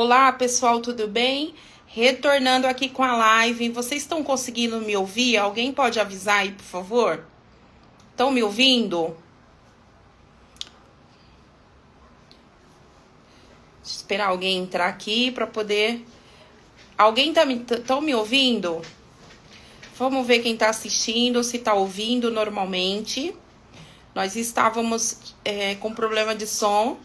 Olá, pessoal, tudo bem? Retornando aqui com a live. Vocês estão conseguindo me ouvir? Alguém pode avisar aí, por favor? Estão me ouvindo? Deixa eu esperar alguém entrar aqui para poder. Alguém estão me ouvindo? Vamos ver quem está assistindo, se está ouvindo normalmente. Nós estávamos com problema de som.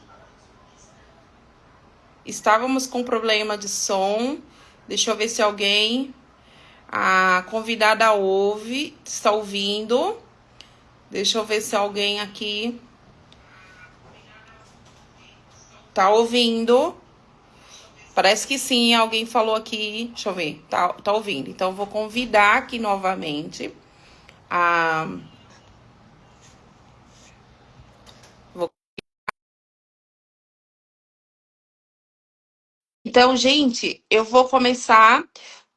Estávamos com problema de som. Deixa eu ver se alguém. A convidada ouve, está ouvindo. Deixa eu ver se alguém aqui tá ouvindo. Parece que sim, alguém falou aqui. Deixa eu ver, tá ouvindo. Então, eu vou convidar aqui novamente a. Então, gente, eu vou começar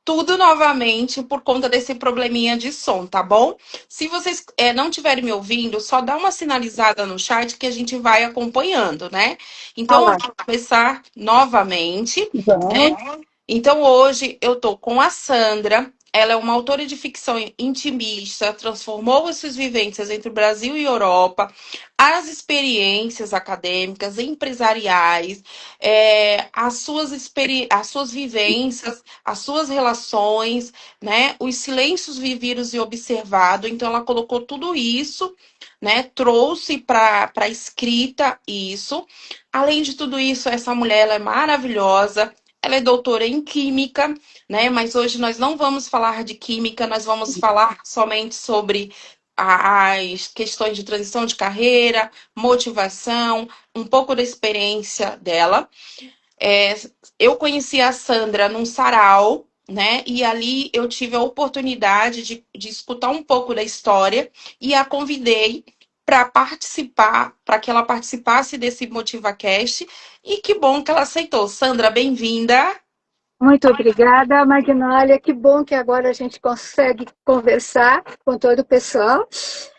tudo novamente por conta desse probleminha de som, tá bom? Se vocês não estiverem me ouvindo, só dá uma sinalizada no chat que a gente vai acompanhando, né? Ah Então, eu lá, vou começar novamente, vamos. né? Então, hoje eu tô com a Sandra. Ela é uma autora de ficção intimista, transformou as suas vivências entre o Brasil e Europa, as experiências acadêmicas, empresariais, as suas vivências, as suas relações, né? Os silêncios vividos e observados. Então, ela colocou tudo isso, né? Trouxe para a escrita isso. Além de tudo isso, essa mulher ela é maravilhosa. Ela é doutora em química, né? Mas hoje nós não vamos falar de química, nós vamos falar somente sobre as questões de transição de carreira, motivação, um pouco da experiência dela. É, eu conheci a Sandra num sarau, né? E ali eu tive a oportunidade de escutar um pouco da história e a convidei para participar, para que ela participasse desse MotivaCast. E que bom que ela aceitou. Sandra, bem-vinda. Muito obrigada, Magnólia. Que bom que agora a gente consegue conversar com todo o pessoal.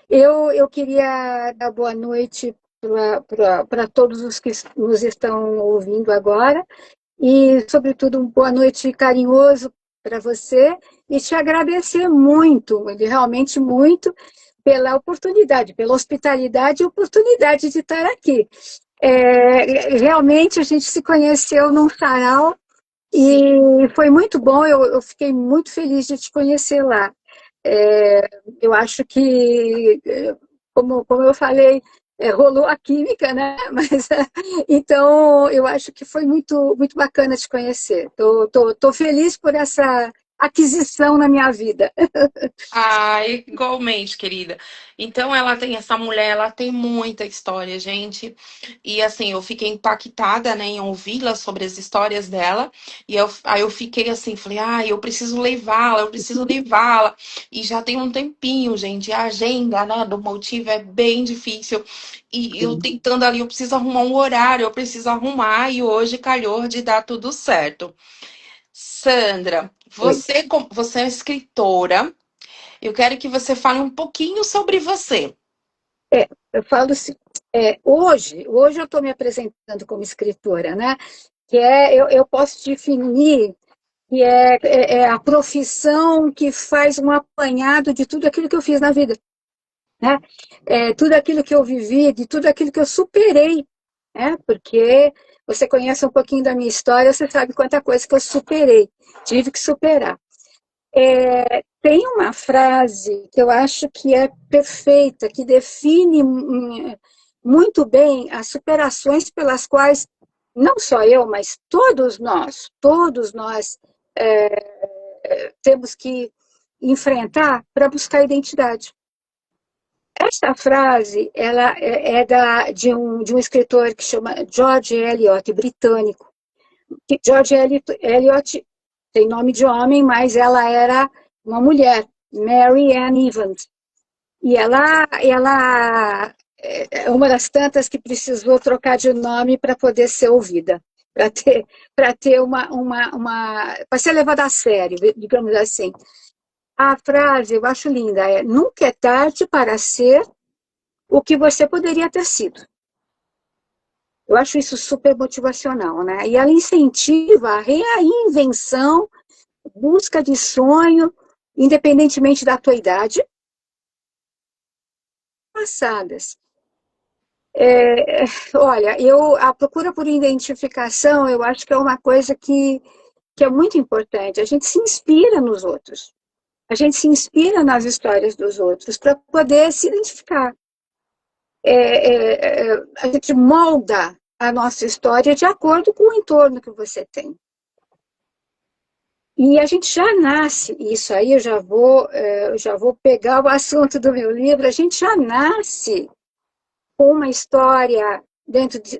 Eu queria dar boa noite para todos os que nos estão ouvindo agora e, sobretudo, uma boa noite carinhoso para você e te agradecer muito, realmente muito, pela oportunidade, pela hospitalidade e oportunidade de estar aqui. Realmente a gente se conheceu num sarau Sim. e foi muito bom, eu fiquei muito feliz de te conhecer lá. Eu acho que, como eu falei, rolou a química, né? Mas, então, eu acho que foi muito, muito bacana te conhecer. Tô feliz por essa aquisição na minha vida. Ah, igualmente, querida. Então, essa mulher, ela tem muita história, gente. E assim, eu fiquei impactada, né, em ouvi-la sobre as histórias dela. Aí eu fiquei assim, falei, eu preciso levá-la, eu preciso levá-la. E já tem um tempinho, gente. A agenda, né, do Motivo é bem difícil. E eu tentando ali, eu preciso arrumar um horário, eu preciso arrumar. E hoje calhou de dar tudo certo. Sandra, Oi. você é escritora. Eu quero que você fale um pouquinho sobre você. Eu falo assim, hoje eu estou me apresentando como escritora, né? Eu posso definir que é a profissão que faz um apanhado de tudo aquilo que eu fiz na vida, né? Tudo aquilo que eu vivi, de tudo aquilo que eu superei, né? Porque você conhece um pouquinho da minha história, você sabe quanta coisa que eu superei, tive que superar. Tem uma frase que eu acho que é perfeita, que define muito bem as superações pelas quais não só eu, mas todos nós temos que enfrentar para buscar identidade. Esta frase ela de um escritor que chama George Eliot, britânico. George Eliot tem nome de homem, mas ela era uma mulher, Mary Ann Evans. E ela é uma das tantas que precisou trocar de nome para poder ser ouvida, para ter para ser levada a sério, digamos assim. A frase eu acho linda, nunca é tarde para ser o que você poderia ter sido. Eu acho isso super motivacional, né? E ela incentiva a reinvenção, busca de sonho, independentemente da tua idade, passadas. É, olha, a procura por identificação, eu acho que é uma coisa que é muito importante. A gente se inspira nos outros. A gente se inspira nas histórias dos outros para poder se identificar. A gente molda a nossa história de acordo com o entorno que você tem. E a gente já nasce, isso aí eu já vou pegar o assunto do meu livro, a gente já nasce com uma história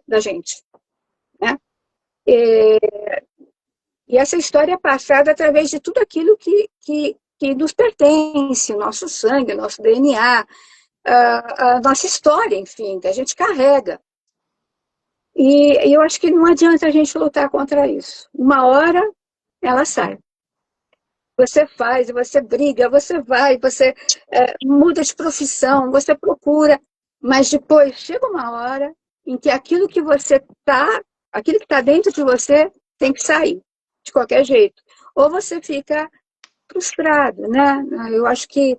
da gente, né? E essa história é passada através de tudo aquilo que nos pertence, o nosso sangue, o nosso DNA, a nossa história, enfim, que a gente carrega. E eu acho que não adianta a gente lutar contra isso. Uma hora ela sai. Você faz, você briga, você vai, você muda de profissão, você procura, mas depois chega uma hora em que aquilo que está dentro de você tem que sair, de qualquer jeito. Ou você fica frustrado, né? Eu acho que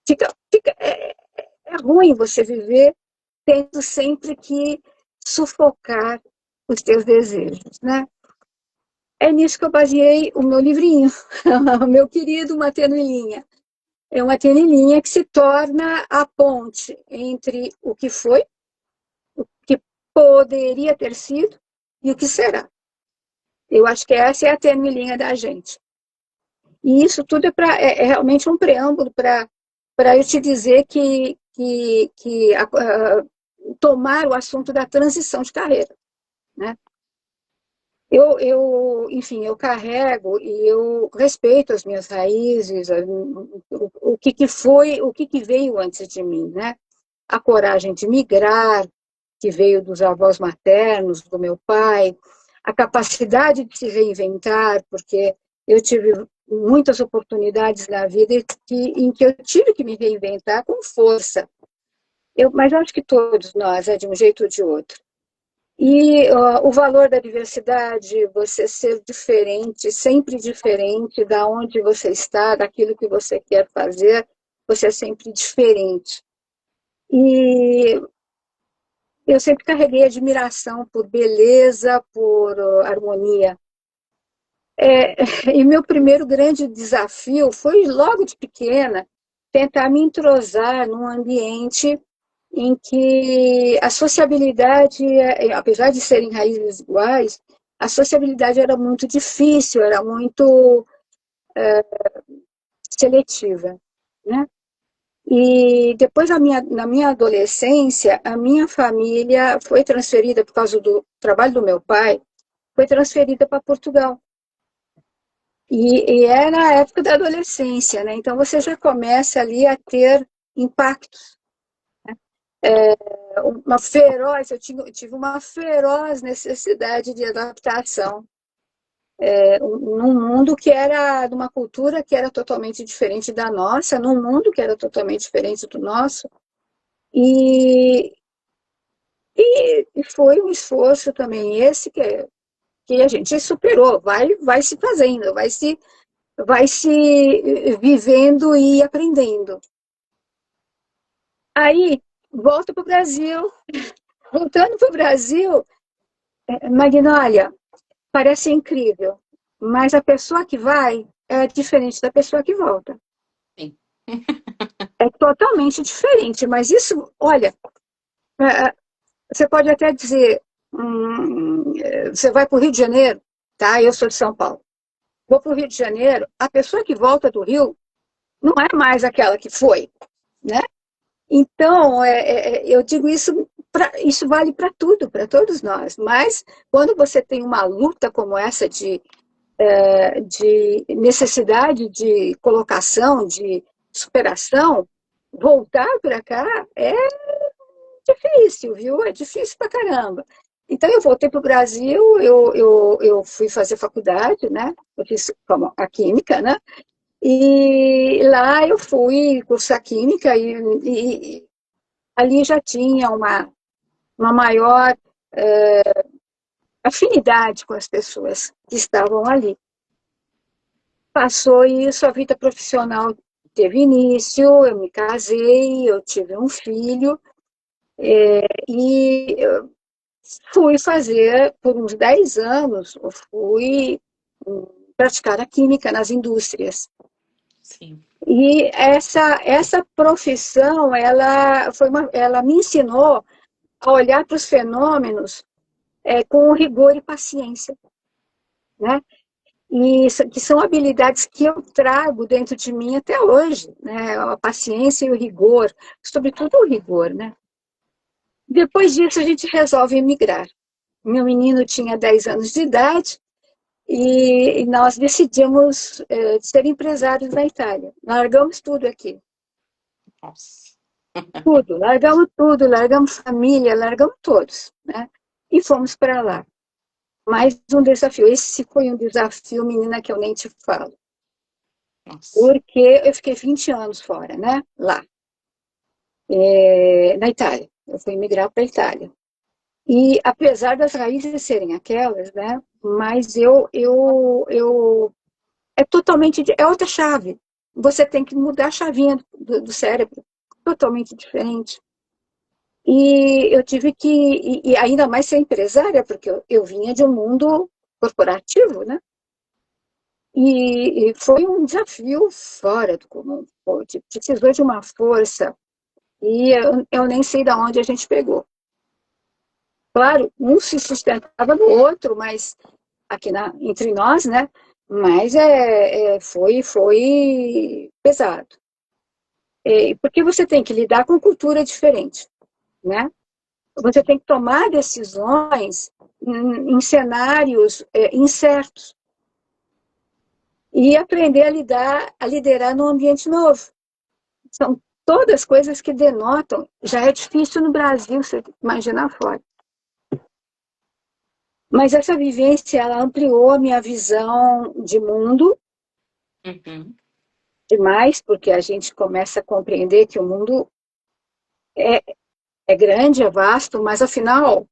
fica, é ruim você viver tendo sempre que sufocar os teus desejos, né? É nisso que eu baseei o meu livrinho, o meu querido Uma Tênue Linha. É uma tênue linha que se torna a ponte entre o que foi, o que poderia ter sido e o que será. Eu acho que essa é a tênue linha da gente. E isso tudo é realmente um preâmbulo para eu te dizer tomar o assunto da transição de carreira, né? Enfim, eu carrego e eu respeito as minhas raízes, o que foi, o que veio antes de mim, né? A coragem de migrar, que veio dos avós maternos, do meu pai, a capacidade de se reinventar, porque eu tive muitas oportunidades na vida em que eu tive que me reinventar com força. Mas eu acho que todos nós, de um jeito ou de outro. E o valor da diversidade, você ser diferente, sempre diferente da onde você está, daquilo que você quer fazer, você é sempre diferente. E eu sempre carreguei admiração por beleza, por harmonia. E meu primeiro grande desafio foi, logo de pequena, tentar me entrosar num ambiente em que a sociabilidade, apesar de serem raízes iguais, a sociabilidade era muito difícil, era muito seletiva, né? E depois, na minha adolescência, a minha família foi transferida, por causa do trabalho do meu pai, foi transferida para Portugal. E era a época da adolescência, né? Então você já começa ali a ter impactos. Eu tive uma feroz necessidade de adaptação num mundo que era de uma cultura que era totalmente diferente da nossa, num mundo que era totalmente diferente do nosso. E, e foi um esforço também esse que a gente superou, vai se fazendo, vai se vivendo e aprendendo. Aí, volto para o Brasil. Voltando para o Brasil, Magnólia, parece incrível, mas a pessoa que vai é diferente da pessoa que volta. Sim. É totalmente diferente, mas isso, olha, você pode até dizer, você vai para o Rio de Janeiro, tá? Eu sou de São Paulo. Vou para o Rio de Janeiro, a pessoa que volta do Rio não é mais aquela que foi, né? Então, eu digo isso, isso vale para tudo, para todos nós. Mas quando você tem uma luta como essa de necessidade de colocação, de superação, voltar para cá é difícil, viu? É difícil pra caramba. Então, eu voltei para o Brasil, eu fui fazer faculdade, né? Eu fiz como a química, né? E lá eu fui cursar química e ali já tinha uma maior afinidade com as pessoas que estavam ali. Passou isso, a vida profissional teve início, eu me casei, eu tive um filho, e fui fazer, por uns 10 anos, eu fui praticar a química nas indústrias. Sim. E essa profissão, ela me ensinou a olhar para os fenômenos com rigor e paciência, né? E que são habilidades que eu trago dentro de mim até hoje, né? A paciência e o rigor, sobretudo o rigor, né? Depois disso, a gente resolve emigrar. Meu menino tinha 10 anos de idade e nós decidimos ser empresários na Itália. Largamos tudo aqui. Nossa. Tudo, largamos família, largamos todos, né? E fomos para lá. Mais um desafio. Esse foi um desafio, menina, que eu nem te falo. Nossa. Porque eu fiquei 20 anos fora, né? Lá, na Itália. Eu fui migrar para a Itália. E apesar das raízes serem aquelas, né? Mas é totalmente, é outra chave. Você tem que mudar a chavinha do cérebro. Totalmente diferente. E eu tive que, e ainda mais ser empresária, porque eu vinha de um mundo corporativo, né? E foi um desafio fora do comum. Precisou de uma força e eu nem sei de onde a gente pegou. Claro, um se sustentava no outro, mas aqui entre nós, né? Mas foi pesado. Porque você tem que lidar com cultura diferente, né? Você tem que tomar decisões em cenários incertos e aprender a liderar num ambiente novo. São todas coisas que denotam. Já é difícil no Brasil, você imaginar fora. Mas essa vivência, ela ampliou a minha visão de mundo Uhum. demais, porque a gente começa a compreender que o mundo é, é grande, é vasto, mas afinal,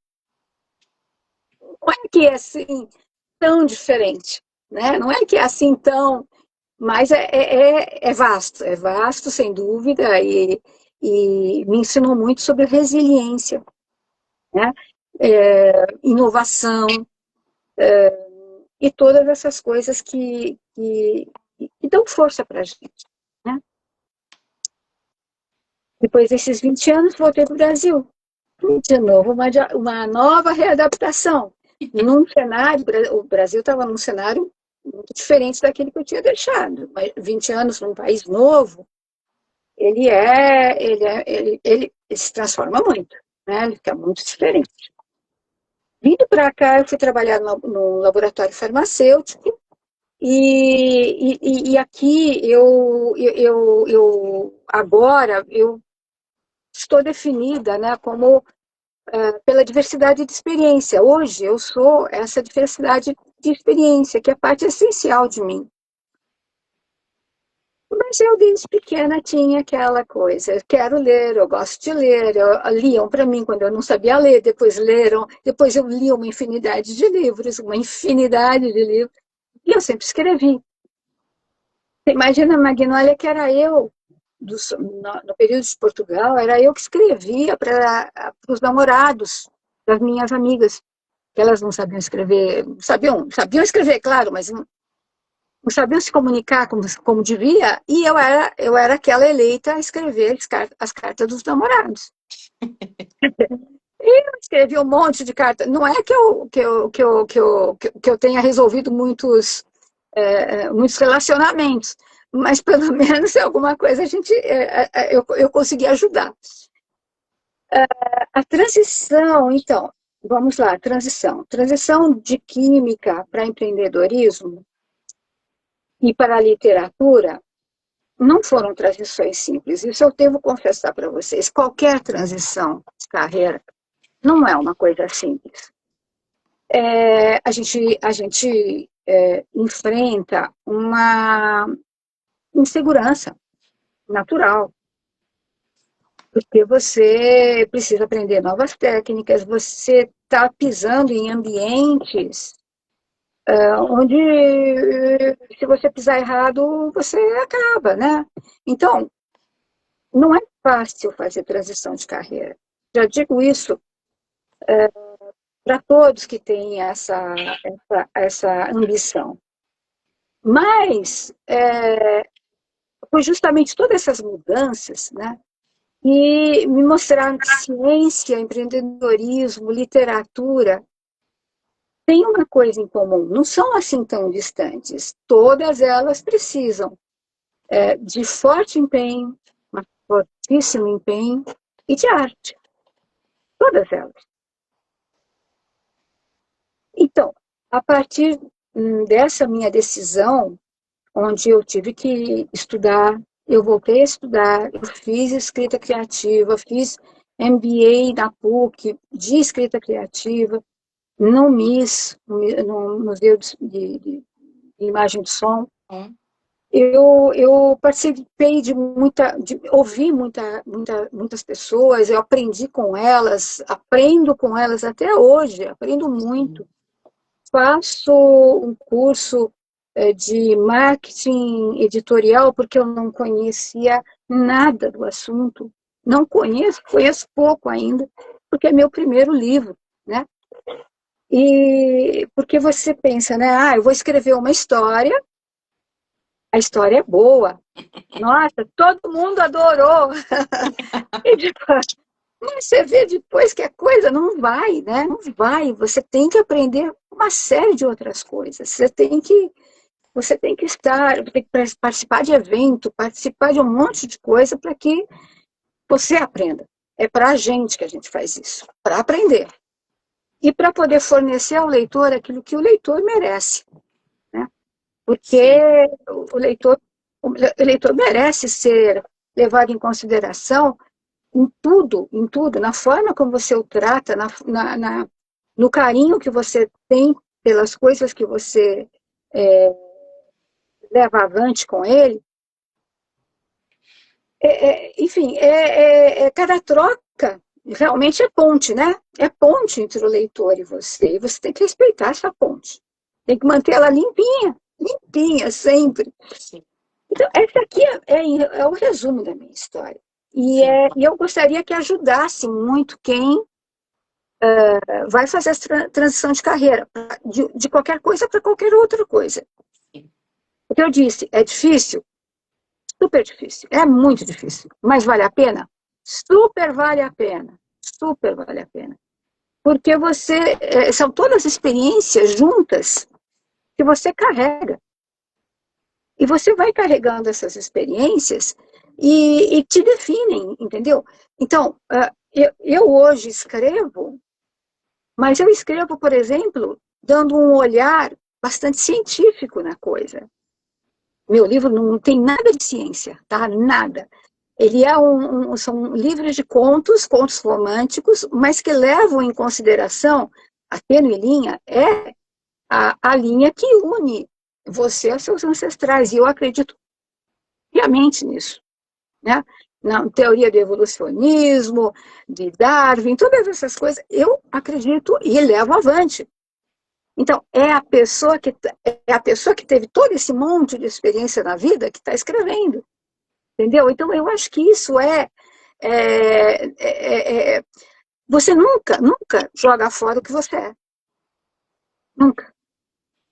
não é que é assim tão diferente, né? Não é que é assim tão, mas é vasto sem dúvida, e me ensinou muito sobre resiliência, né? Inovação e todas essas coisas que dão força para a gente, né? Depois desses 20 anos, voltei para o Brasil. De novo, uma nova readaptação. Num cenário, o Brasil estava num cenário muito diferente daquele que eu tinha deixado. Mas 20 anos num país novo, ele se transforma muito, né? Ele fica muito diferente. Vindo para cá, eu fui trabalhar no laboratório farmacêutico e aqui agora eu estou definida, né, como pela diversidade de experiência. Hoje eu sou essa diversidade de experiência, que é parte essencial de mim. Mas eu, desde pequena, tinha aquela coisa. Eu quero ler, eu gosto de ler. Liam para mim quando eu não sabia ler, depois leram. Depois eu li uma infinidade de livros, uma infinidade de livros. E eu sempre escrevi. Imagina, Magnólia, que era eu, no período de Portugal, era eu que escrevia para os namorados das minhas amigas, que elas não sabiam escrever, sabiam escrever, claro, mas não sabiam se comunicar como devia, e eu era aquela eleita a escrever as cartas dos namorados. E eu escrevi um monte de cartas. Não é que eu tenha resolvido muitos relacionamentos, mas pelo menos alguma coisa eu consegui ajudar. A transição, então, vamos lá, transição de química para empreendedorismo e para a literatura não foram transições simples. Isso eu devo confessar para vocês. Qualquer transição de carreira não é uma coisa simples. A gente enfrenta uma insegurança natural. porque você precisa aprender novas técnicas, você está pisando em ambientes onde, se você pisar errado, você acaba, né? Então, não é fácil fazer transição de carreira. Já digo isso para todos que têm essa ambição. Mas foi justamente todas essas mudanças, né, e me mostraram que ciência, empreendedorismo, literatura têm uma coisa em comum, não são assim tão distantes. Todas elas precisam de forte empenho, um fortíssimo empenho e de arte, todas elas. Então, a partir dessa minha decisão, onde eu tive que estudar, eu voltei a estudar, eu fiz escrita criativa, fiz MBA na PUC de escrita criativa, no MIS, no Museu de Imagem e Som. Hum. Eu participei ouvi muitas pessoas, eu aprendi com elas, aprendo com elas até hoje, aprendo muito. Faço um curso de marketing editorial, porque eu não conhecia nada do assunto. Não conheço pouco ainda, porque é meu primeiro livro, né? E porque você pensa, né? Ah, eu vou escrever uma história, a história é boa. Nossa, todo mundo adorou. E depois, mas você vê depois que a coisa não vai, né? Não vai. Você tem que aprender uma série de outras coisas. Você tem que estar, tem que participar de evento, participar de um monte de coisa para que você aprenda. É para a gente que a gente faz isso, para aprender. E para poder fornecer ao leitor aquilo que o leitor merece. Né? Porque Sim. o leitor merece ser levado em consideração em tudo, na forma como você o trata, no carinho que você tem pelas coisas que você é, leva avante com ele. Enfim, cada troca realmente é ponte, né? É ponte entre o leitor e você. E você tem que respeitar essa ponte. Tem que manter ela limpinha, limpinha sempre. Sim. Então, esse aqui é o resumo da minha história. Sim. E eu gostaria que ajudasse muito quem vai fazer essa transição de carreira, de qualquer coisa para qualquer outra coisa. Sim. O que eu disse, é difícil? Super difícil, é muito difícil, mas vale a pena? Super vale a pena, super vale a pena. Porque são todas experiências juntas que você carrega. E você vai carregando essas experiências e te definem, entendeu? Então, eu hoje escrevo, mas eu escrevo, por exemplo, dando um olhar bastante científico na coisa. Meu livro não tem nada de ciência, tá? Nada. Ele são livros de contos, contos românticos, mas que levam em consideração a tênue linha, a linha que une você aos seus ancestrais. E eu acredito piamente nisso, né? Na teoria do evolucionismo, de Darwin, todas essas coisas, eu acredito e levo avante. Então, é a pessoa que teve todo esse monte de experiência na vida que está escrevendo. Entendeu? Então, eu acho que isso é, é, é, você nunca, nunca joga fora o que você é. Nunca.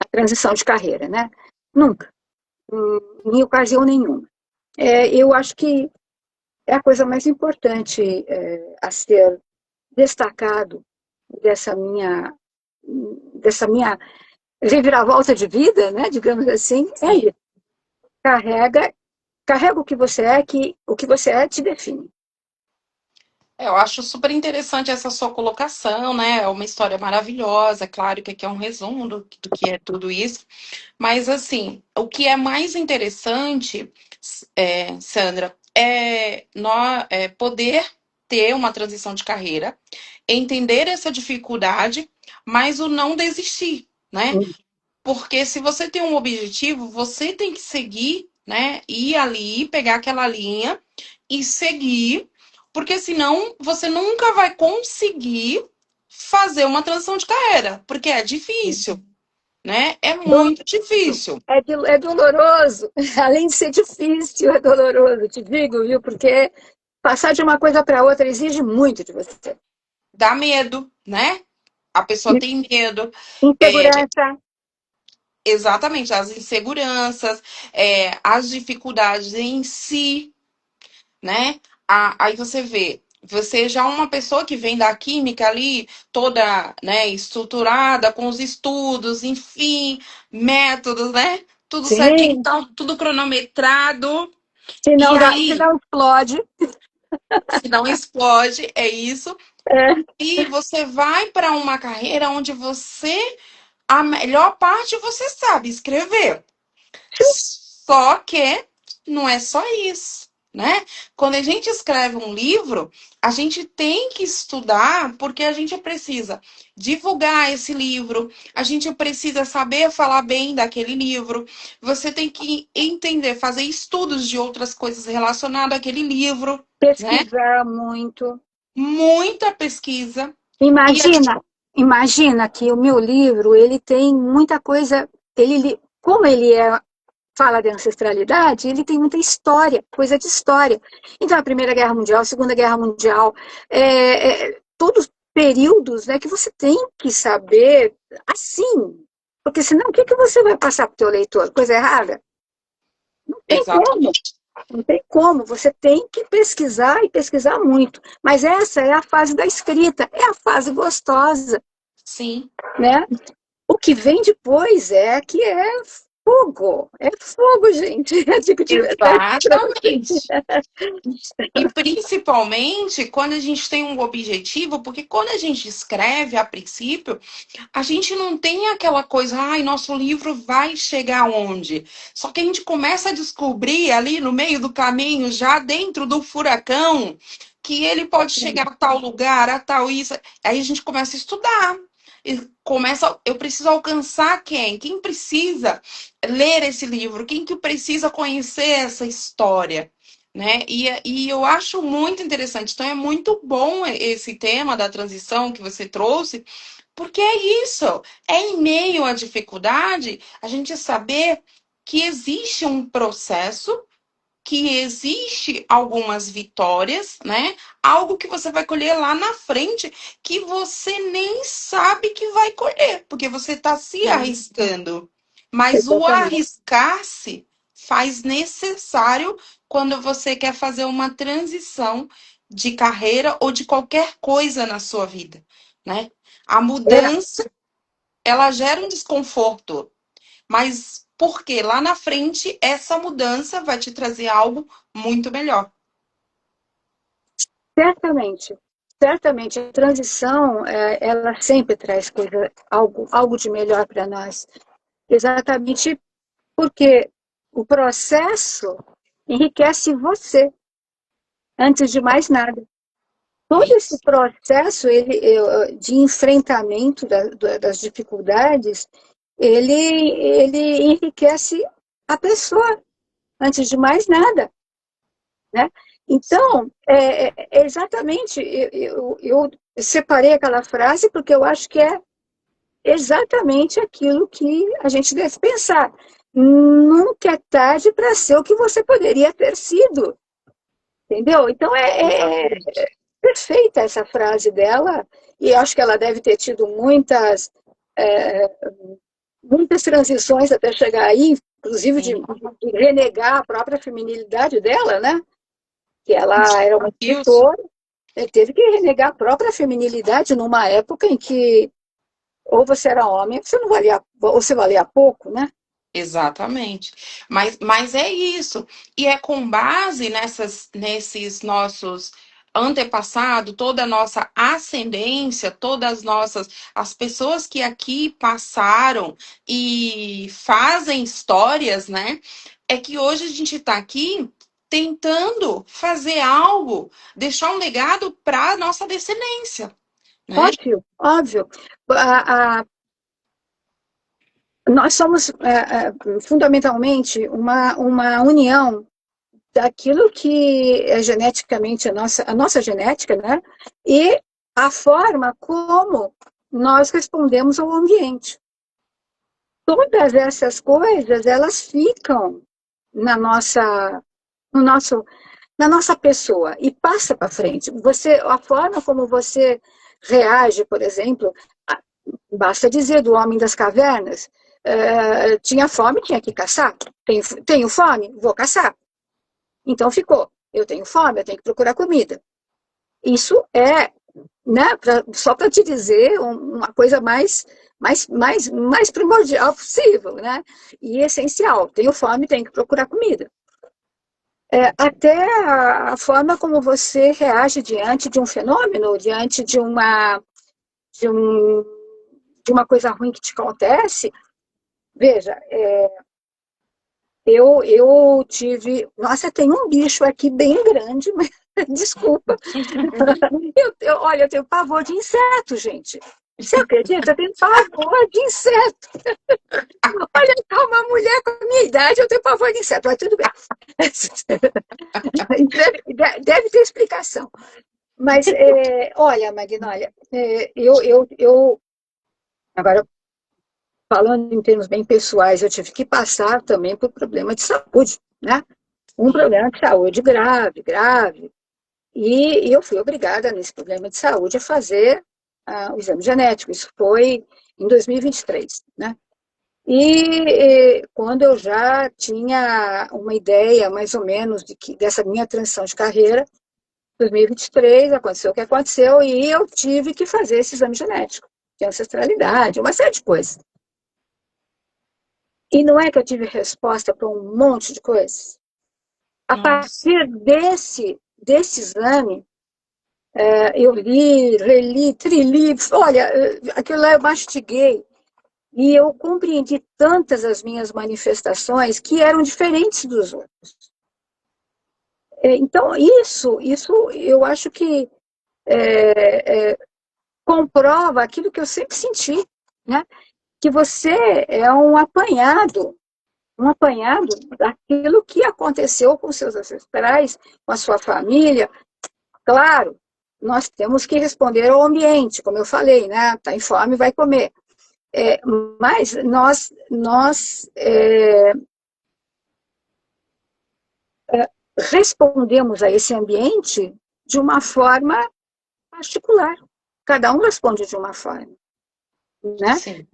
A transição de carreira, né? Nunca. Em ocasião nenhuma. Eu acho que é a coisa mais importante a ser destacado dessa minha, dessa minha reviravolta de vida, né? Digamos assim, é Sim. isso. Carrega o que você é, que o que você é te define. Eu acho super interessante essa sua colocação, né? É uma história maravilhosa, claro que aqui é um resumo do que é tudo isso. Mas, assim, o que é mais interessante, Sandra, é poder ter uma transição de carreira, entender essa dificuldade, mas o não desistir, né? Porque se você tem um objetivo, você tem que seguir, né? Ir ali, pegar aquela linha e seguir, porque senão você nunca vai conseguir fazer uma transição de carreira, porque é difícil, né? É muito difícil. É doloroso, além de ser difícil, é doloroso, te digo, viu? Porque passar de uma coisa para outra exige muito de você. Dá medo, né? A pessoa tem medo. É, Insegurança, exatamente, as inseguranças, as dificuldades em si, né? Aí você vê, você já é uma pessoa que vem da química ali, toda, né, estruturada, com os estudos, enfim, métodos, né? Tudo certinho, sim, então, tudo cronometrado. se E não dá, se aí, não explode. se não explode, é isso. É, E você vai para uma carreira onde a melhor parte você sabe escrever. Só que não é só isso, né? Quando a gente escreve um livro, a gente tem que estudar porque a gente precisa divulgar esse livro, a gente precisa saber falar bem daquele livro, você tem que entender, fazer estudos de outras coisas relacionadas àquele livro, né? pesquisar muito. Muita pesquisa. E Imagina, imagina que o meu livro, ele tem muita coisa, como fala de ancestralidade, ele tem muita história, coisa de história. Então, a Primeira Guerra Mundial, a Segunda Guerra Mundial, todos períodos, né, que você tem que saber assim, porque senão o que, que você vai passar para o teu leitor? Coisa errada? Não tem como. exatamente, Não tem como, você tem que pesquisar e pesquisar muito. Mas essa é a fase da escrita, é a fase gostosa, sim, né? O que vem depois é fogo, gente. Eu digo de verdade para você. exatamente. E principalmente quando a gente tem um objetivo, porque quando a gente escreve a princípio, a gente não tem aquela coisa, ai, nosso livro vai chegar aonde? Só que a gente começa a descobrir ali no meio do caminho, já dentro do furacão, que ele pode chegar a tal lugar, a tal isso. Aí a gente começa a estudar. E começa, eu preciso alcançar quem? Quem precisa ler esse livro? Quem que precisa conhecer essa história? Né? E eu acho muito interessante. Então, é muito bom esse tema da transição que você trouxe, porque é isso. É em meio à dificuldade a gente saber que existe um processo, que existe algumas vitórias, né? Algo que você vai colher lá na frente que você nem sabe que vai colher, porque você está se arriscando. Mas o Exatamente. arriscar-se faz necessário quando você quer fazer uma transição de carreira ou de qualquer coisa na sua vida, né? A É, mudança, ela gera um desconforto, mas porque lá na frente essa mudança vai te trazer algo muito melhor. certamente. Certamente, a transição, ela sempre traz algo de melhor para nós. Exatamente porque o processo enriquece você, antes de mais nada. É Todo esse isso. processo de enfrentamento das dificuldades, ele enriquece a pessoa, antes de mais nada, né? Então, exatamente, eu separei aquela frase porque eu acho que é exatamente aquilo que a gente deve pensar. Nunca é tarde para ser o que você poderia ter sido, entendeu? Então, Exatamente. perfeita essa frase dela, e acho que ela deve ter tido é, muitas transições até chegar aí, inclusive Sim. de renegar a própria feminilidade dela, né? Que ela era uma Isso. escritora, teve que renegar a própria feminilidade numa época em que ou você era homem, você não valia, ou você valia pouco, né? Exatamente. Mas é isso. E é com base nesses nossos antepassados, toda a nossa ascendência, as pessoas que aqui passaram e fazem histórias, né? É que hoje a gente está aqui tentando fazer algo, deixar um legado para a nossa descendência, né? Óbvio, óbvio. Nós somos fundamentalmente uma união daquilo que é geneticamente a nossa genética, né? E a forma como nós respondemos ao ambiente. Todas essas coisas, elas ficam na nossa, no nosso, na nossa pessoa e passa para frente. A forma como você reage, por exemplo, basta dizer do homem das cavernas, tinha fome, tinha que caçar. Tenho fome, vou caçar. Então ficou. Eu tenho fome, eu tenho que procurar comida. Isso é, né, só para te dizer uma coisa mais primordial possível, né? E essencial. Tenho fome, tenho que procurar comida. Até a forma como você reage diante de um fenômeno, diante de, um, de uma coisa ruim que te acontece. Veja, eu tive. Nossa, tem um bicho aqui bem grande, mas desculpa. Olha, eu tenho pavor de inseto, gente. Você acredita? Eu tenho pavor de inseto. Olha, tá uma mulher com a minha idade, eu tenho pavor de inseto, mas tudo bem. Deve ter explicação. Mas, olha, Magnólia, agora, falando em termos bem pessoais, eu tive que passar também por problema de saúde, né? Um problema de saúde grave, grave. E eu fui obrigada, nesse problema de saúde, a fazer o exame genético. Isso foi em 2023, né? Quando eu já tinha uma ideia, mais ou menos, dessa minha transição de carreira, 2023, aconteceu o que aconteceu, e eu tive que fazer esse exame genético, de ancestralidade, uma série de coisas. E não é que eu tive resposta para um monte de coisas? A Nossa. partir desse exame, eu li, reli, trili, olha, aquilo lá eu mastiguei, e eu compreendi tantas as minhas manifestações que eram diferentes dos outros. Então, isso eu acho que comprova aquilo que eu sempre senti, né? Que você é um apanhado daquilo que aconteceu com seus ancestrais, com a sua família. Claro, nós temos que responder ao ambiente, como eu falei, né? Está em fome, vai comer. Mas nós respondemos a esse ambiente de uma forma particular. Cada um responde de uma forma, né? Sim.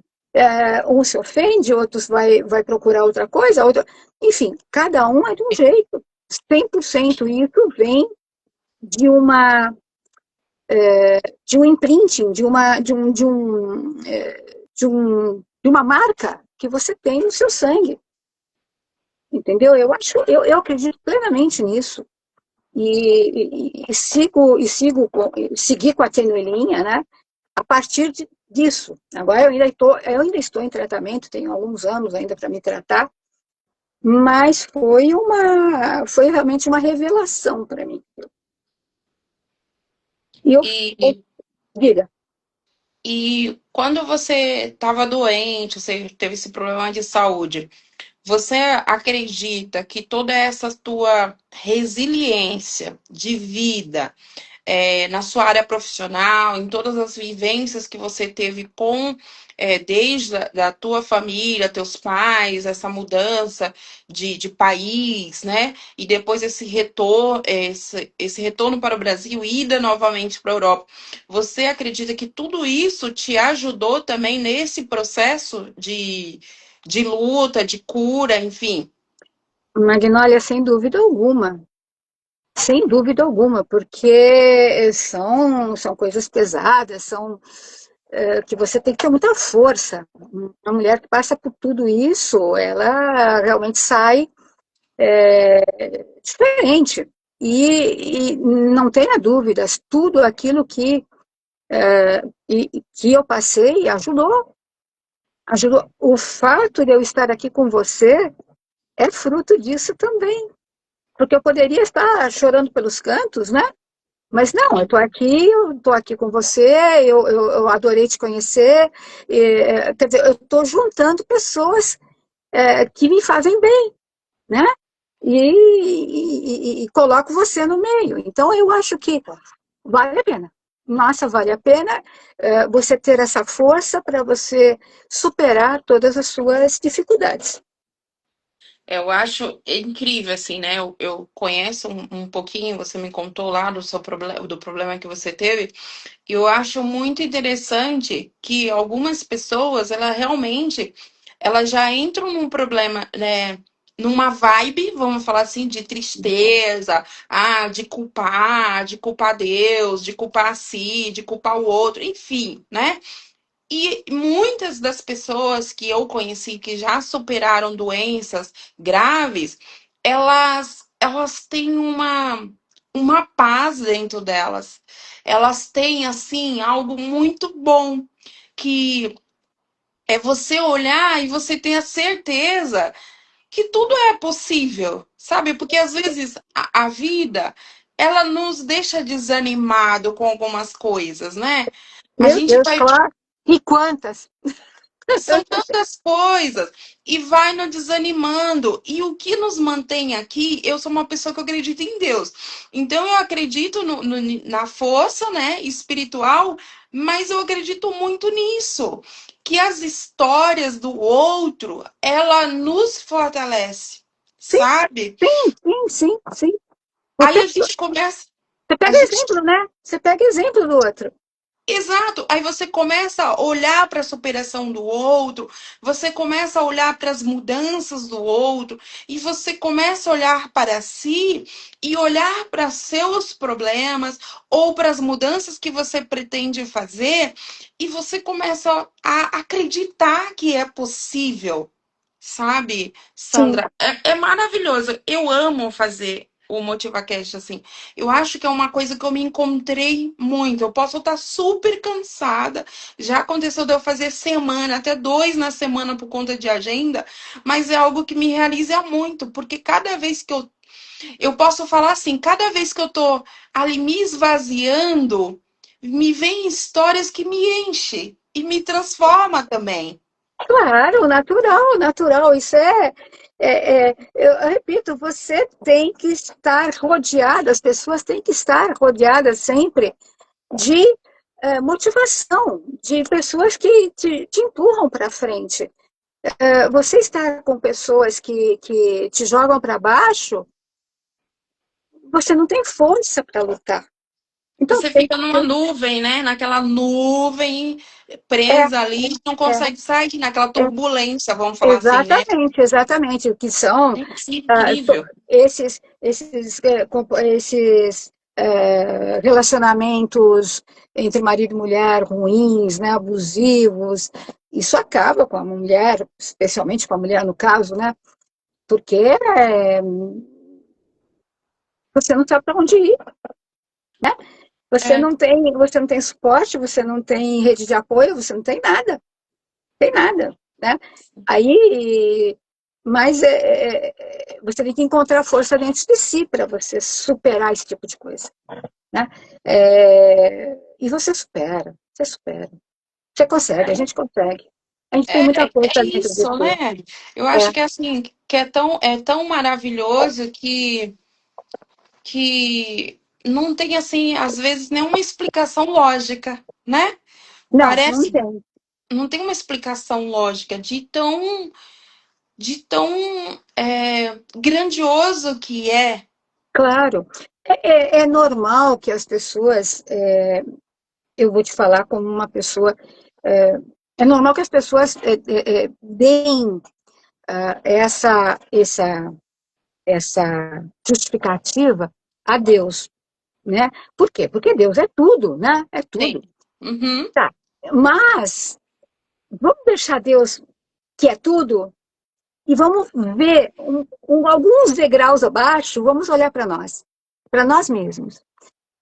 Um se ofende, outros vai procurar outra coisa, outro... enfim, cada um é de um jeito. 100% isso vem de uma de um imprinting, de uma marca que você tem no seu sangue, entendeu? Eu acredito plenamente nisso segui com a tenuelinha, né? A partir disso. Agora eu ainda estou em tratamento, tenho alguns anos ainda para me tratar, mas foi realmente uma revelação para mim. E E, diga. e quando você estava doente, você teve esse problema de saúde, você acredita que toda essa tua resiliência de vida, na sua área profissional, em todas as vivências que você teve desde da tua família, teus pais, essa mudança de país, né? E depois esse retorno para o Brasil, ida novamente para a Europa. Você acredita que tudo isso te ajudou também nesse processo de luta, de cura, enfim? Magnólia, sem dúvida alguma, porque são coisas pesadas, que você tem que ter muita força. Uma mulher que passa por tudo isso, ela realmente sai diferente. E não tenha dúvidas, tudo aquilo que eu passei ajudou. Ajudou. O fato de eu estar aqui com você é fruto disso também. Porque eu poderia estar chorando pelos cantos, né? Mas não, eu estou aqui com você, eu adorei te conhecer, quer dizer, eu estou juntando pessoas que me fazem bem, né? e coloco você no meio. Então, eu acho que vale a pena. Nossa, vale a pena você ter essa força para você superar todas as suas dificuldades. Eu acho incrível, assim, né? Eu conheço um pouquinho, você me contou lá do seu problema, do problema que você teve. E eu acho muito interessante que algumas pessoas, ela realmente, elas já entram num problema, né? Numa vibe, vamos falar assim, de tristeza, de culpar Deus, de culpar a si, de culpar o outro, enfim, né? E muitas das pessoas que eu conheci que já superaram doenças graves, elas têm uma paz dentro delas. Elas têm assim algo muito bom que é você olhar e você ter a certeza que tudo é possível, sabe? Porque às vezes a vida ela nos deixa desanimado com algumas coisas, né? A Meu gente Deus, vai claro. E quantas? São tantas coisas e vai nos desanimando. E o que nos mantém aqui, eu sou uma pessoa que acredita em Deus. Então eu acredito na força, né, espiritual, mas eu acredito muito nisso, que as histórias do outro, ela nos fortalece, Sim, sabe? sim, sim, sim, sim. Aí Porque a gente começa, você a pega gente exemplo, né? Você pega exemplo do outro. Exato. Aí você começa a olhar para a superação do outro, você começa a olhar para as mudanças do outro, e você começa a olhar para si e olhar para seus problemas ou para as mudanças que você pretende fazer, e você começa a acreditar que é possível. Sabe, Sim, Sandra, é maravilhoso. Eu amo fazer o MotivaCast assim. Eu acho que é uma coisa que eu me encontrei muito. Eu posso estar super cansada. Já aconteceu de eu fazer semana, até dois na semana por conta de agenda, mas é algo que me realiza muito, porque cada vez que eu posso falar assim, cada vez que eu tô ali me esvaziando, me vem histórias que me enchem e me transforma também. claro, natural, natural. Isso eu repito, você tem que estar rodeada, as pessoas têm que estar rodeadas sempre de motivação, de pessoas que te empurram para frente. Você estar com pessoas que te jogam para baixo, você não tem força para lutar. Então, Você tem fica numa que. nuvem, né? Naquela nuvem É, presa ali, não é, consegue sair naquela é, turbulência, vamos falar assim, né? exatamente, exatamente. O que são Gente, incrível. esses relacionamentos entre marido e mulher ruins, né, abusivos. Isso acaba com a mulher, especialmente com a mulher no caso, né? Porque você não sabe para onde ir, né? É, Você não tem suporte, você não tem rede de apoio, você não tem nada, tem nada, né? Aí, mas você tem que encontrar força dentro de si para você superar esse tipo de coisa, né? E você supera, você consegue, a gente consegue. A gente tem muita é força dentro de isso, si. né? Eu É, acho que assim, que é tão maravilhoso que não tem assim, às vezes, nenhuma explicação lógica, né? não, não Parece, tem. não tem uma explicação lógica de tão grandioso que é. Claro, é normal que as pessoas, eu vou te falar como uma pessoa, é, é normal que as pessoas deem essa justificativa a Deus, né? Por quê? Porque Deus é tudo, né? É Sim. tudo. Uhum. Tá. Mas vamos deixar Deus que é tudo e vamos ver alguns degraus abaixo, vamos olhar para nós mesmos.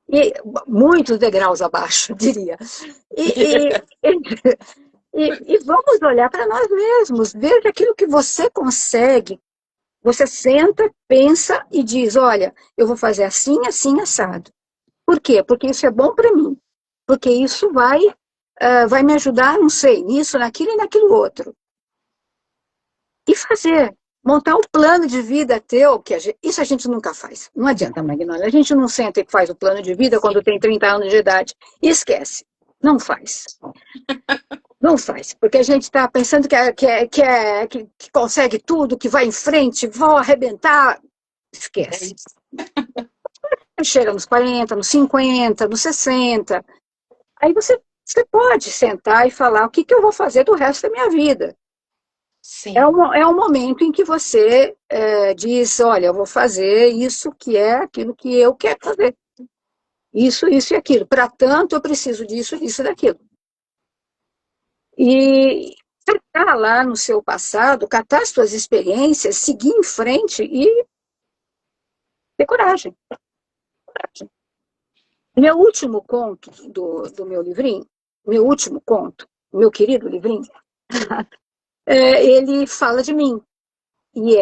E muitos degraus abaixo, diria. E, e, e vamos olhar para nós mesmos, ver aquilo que você consegue. Você senta, pensa e diz: olha, eu vou fazer assim, assim, assado. Por quê? Porque isso é bom para mim. Porque isso vai me ajudar, não sei, nisso, naquilo e naquilo outro. E fazer. montar um plano de vida teu, isso a gente nunca faz. Não adianta, Magnólia. A gente não senta e faz o plano de vida quando Sim, tem 30 anos de idade. E esquece. Não faz. Não faz. Porque a gente está pensando que consegue tudo, que vai em frente, vai arrebentar. é Esquece. isso. Chega nos 40, nos 50, nos 60. Aí você pode sentar e falar o que eu vou fazer do resto da minha vida. Sim, É um momento em que você diz, olha, eu vou fazer isso que é aquilo que eu quero fazer. Isso e aquilo. Para tanto, eu preciso disso, disso e daquilo. E catar lá no seu passado, catar as suas experiências, seguir em frente e ter coragem. Meu último conto do meu livrinho, meu último conto, meu querido livrinho, ele fala de mim. E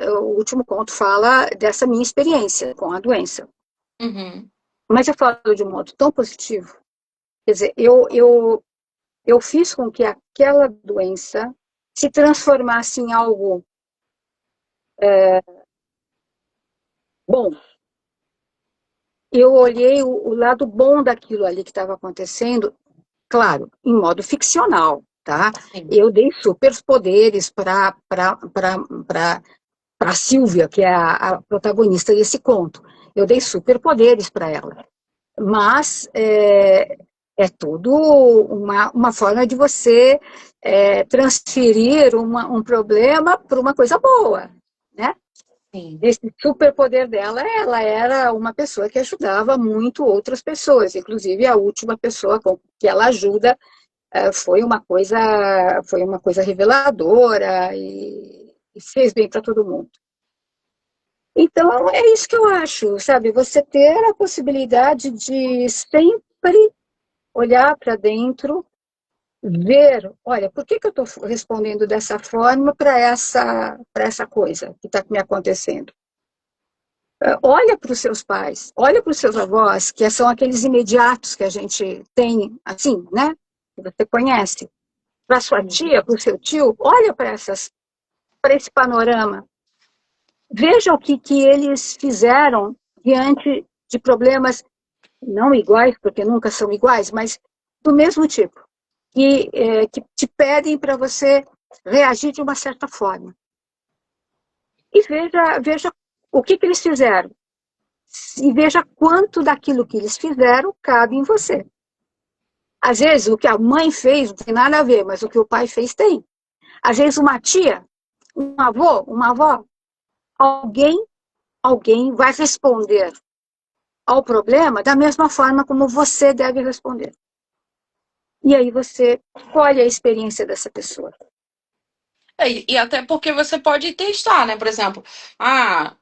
o último conto fala dessa minha experiência com a doença. uhum, Mas eu falo de um modo tão positivo. Quer dizer, eu fiz com que aquela doença se transformasse em algo bom. Eu olhei o lado bom daquilo ali que estava acontecendo, claro, em modo ficcional, tá? sim, Eu dei superpoderes para a Silvia, que é a protagonista desse conto. Eu dei superpoderes para ela. Mas é tudo uma forma de você transferir um problema para uma coisa boa, né? sim. Esse superpoder dela, ela era uma pessoa que ajudava muito outras pessoas, inclusive a última pessoa com que ela ajuda foi uma coisa reveladora e fez bem para todo mundo. Então, é isso que eu acho, sabe? Você ter a possibilidade de sempre olhar para dentro, ver, olha, por que eu estou respondendo dessa forma para essa coisa que está me acontecendo? Olha para os seus pais, olha para os seus avós, que são aqueles imediatos que a gente tem, assim, né? Que você conhece. Para sua Uhum. tia, para o seu tio, olha para esse panorama. Veja o que eles fizeram diante de problemas não iguais, porque nunca são iguais, mas do mesmo tipo, que te pedem para você reagir de uma certa forma. E veja o que eles fizeram. E veja quanto daquilo que eles fizeram cabe em você. Às vezes, o que a mãe fez não tem nada a ver, mas o que o pai fez tem. Às vezes, uma tia, um avô, uma avó, alguém, alguém vai responder ao problema da mesma forma como você deve responder. E aí você colhe a experiência dessa pessoa. E até porque você pode testar, né? Por exemplo,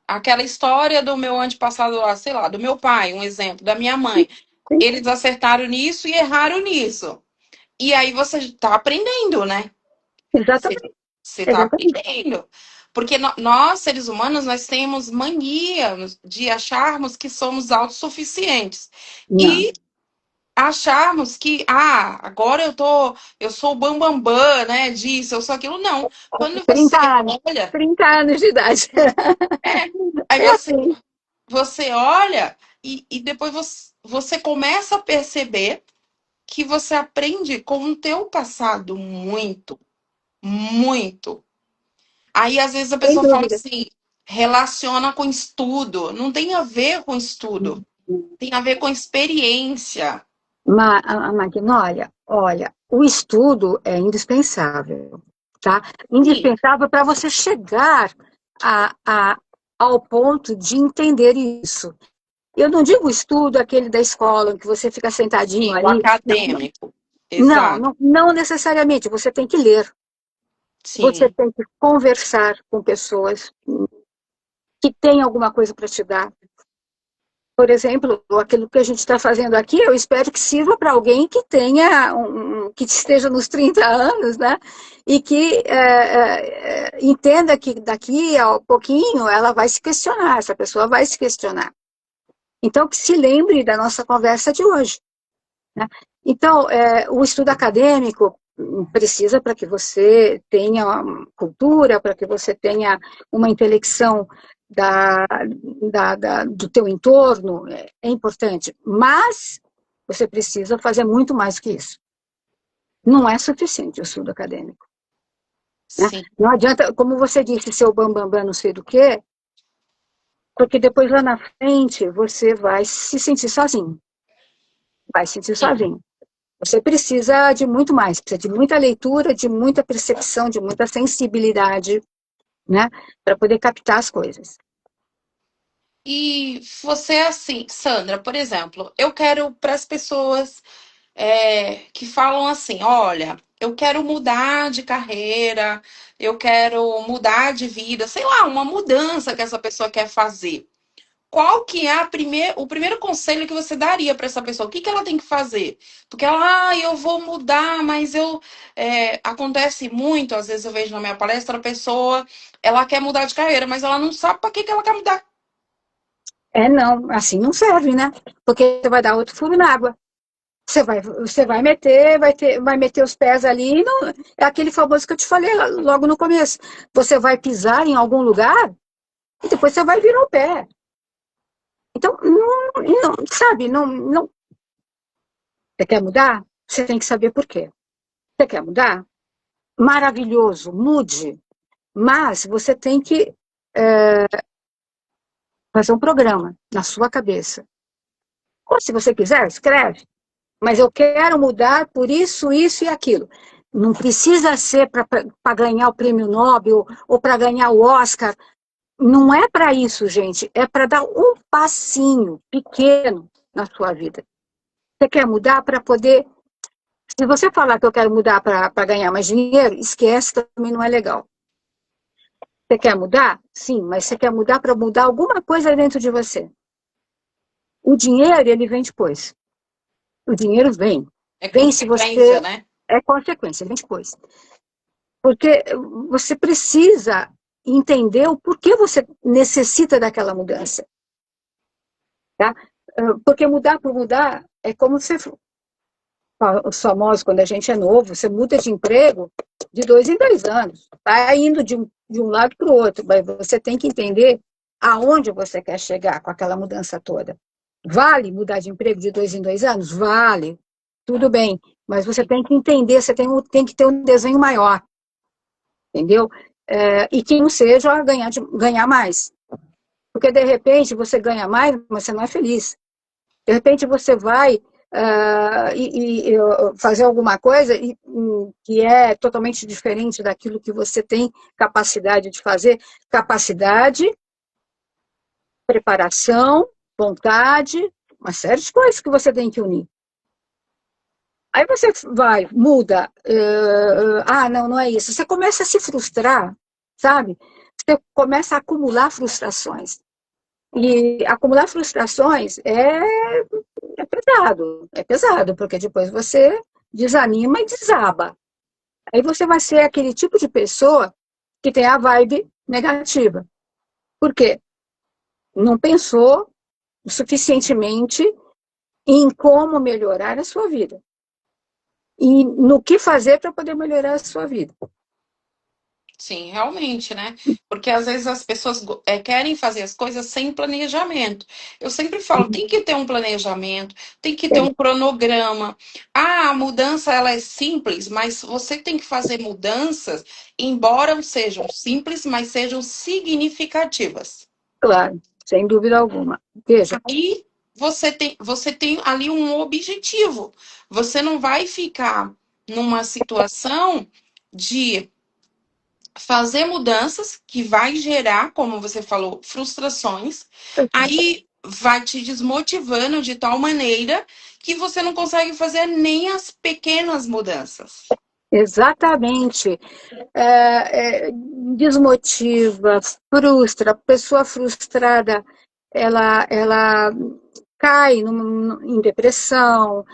aquela história do meu antepassado lá, sei lá, do meu pai, um exemplo, da minha mãe. Sim, Eles acertaram nisso e erraram nisso. E aí você tá aprendendo, né? Você, exatamente, você tá exatamente. aprendendo. Porque nós, seres humanos, nós temos mania de acharmos que somos autossuficientes. Não. E acharmos que, agora eu sou o bambambam, né, disso, eu sou aquilo. Não. Quando você 30 anos, olha, 30 anos de idade. é, aí É assim. você olha e depois você começa a perceber que você aprende com o teu passado muito, muito. Aí, às vezes, a Sem pessoa fala dúvida. assim, relaciona com estudo. Não tem a ver com estudo, tem a ver com experiência. A Magnólia, olha, o estudo é indispensável, tá? E, Indispensável para você chegar a, a, ao ponto de entender isso. Eu não digo estudo aquele da escola, em que você fica sentadinho e o ali. acadêmico. Não, Exato. não, não necessariamente. Você tem que ler, você Sim. tem que conversar com pessoas que têm alguma coisa para te dar. Por exemplo, aquilo que a gente está fazendo aqui, eu espero que sirva para alguém que tenha, que esteja nos 30 anos, né? E que entenda que daqui a pouquinho ela vai se questionar, essa pessoa vai se questionar. Então, que se lembre da nossa conversa de hoje. Né? Então, o estudo acadêmico, precisa para que você tenha cultura, para que você tenha uma intelecção do teu entorno, é importante. Mas você precisa fazer muito mais que isso. Não é suficiente o estudo acadêmico. Né? Sim. Não adianta, como você disse, seu bambambam não sei do quê, porque depois lá na frente você vai se sentir sozinho. Vai se sentir Sim. sozinho. Você precisa de muito mais, precisa de muita leitura, de muita percepção, de muita sensibilidade, né, para poder captar as coisas. E você, assim, Sandra, por exemplo, eu quero para as pessoas que falam assim: olha, eu quero mudar de carreira, eu quero mudar de vida, sei lá, uma mudança que essa pessoa quer fazer. Qual que é o primeiro conselho que você daria para essa pessoa? O que que ela tem que fazer? Porque ela, eu vou mudar, mas acontece muito, às vezes eu vejo na minha palestra, a pessoa, ela quer mudar de carreira, mas ela não sabe para que que ela quer mudar. Não, assim não serve, né? Porque você vai dar outro furo na água. Você vai meter, vai meter os pés ali. Não, é aquele famoso que eu te falei logo no começo. Você vai pisar em algum lugar e depois você vai virar o pé. Então, sabe, você quer mudar? Você tem que saber por quê. Você quer mudar? Maravilhoso, mude. Mas você tem que fazer um programa na sua cabeça. Ou se você quiser, escreve. Mas eu quero mudar por isso, isso e aquilo. Não precisa ser para ganhar o prêmio Nobel ou para ganhar o Oscar. Não é para isso, gente. É para dar um passinho pequeno na sua vida. Você quer mudar para poder. Se você falar que eu quero mudar para ganhar mais dinheiro, esquece, também não é legal. Você quer mudar? Sim, mas você quer mudar para mudar alguma coisa dentro de você. O dinheiro, ele vem depois. O dinheiro vem. É Vem se consequência, você. né? É consequência, vem depois. Porque você precisa entender o porquê você necessita daquela mudança. Tá? Porque mudar por mudar é como você. Os famosos, quando a gente é novo, você muda de emprego de 2 em 2 anos. Está indo de um lado para o outro, mas você tem que entender aonde você quer chegar com aquela mudança toda. Vale mudar de emprego de 2 em 2 anos? Vale. Tudo bem. Mas você tem que entender, você tem que ter um desenho maior, entendeu? E que não seja ganhar mais. Porque, de repente, você ganha mais, mas você não é feliz. De repente, você vai fazer alguma coisa que é totalmente diferente daquilo que você tem capacidade de fazer. Capacidade, preparação, vontade, uma série de coisas que você tem que unir. Aí você vai, muda, não, não é isso. Você começa a se frustrar, sabe? Você começa a acumular frustrações. E acumular frustrações é pesado, porque depois você desanima e desaba. Aí você vai ser aquele tipo de pessoa que tem a vibe negativa. Por quê? Não pensou suficientemente em como melhorar a sua vida. E no que fazer para poder melhorar a sua vida. Sim, realmente, né? Porque às vezes as pessoas querem fazer as coisas sem planejamento. Eu sempre falo, tem que ter um planejamento, tem que ter um cronograma. Ah, a mudança ela é simples, mas você tem que fazer mudanças, embora sejam simples, mas sejam significativas. Claro, sem dúvida alguma. Veja, Aí você tem ali um objetivo. Você não vai ficar numa situação de fazer mudanças que vai gerar, como você falou, frustrações. Aí vai te desmotivando de tal maneira que você não consegue fazer nem as pequenas mudanças. exatamente. Desmotiva, frustra. A pessoa frustrada, ela cai em depressão,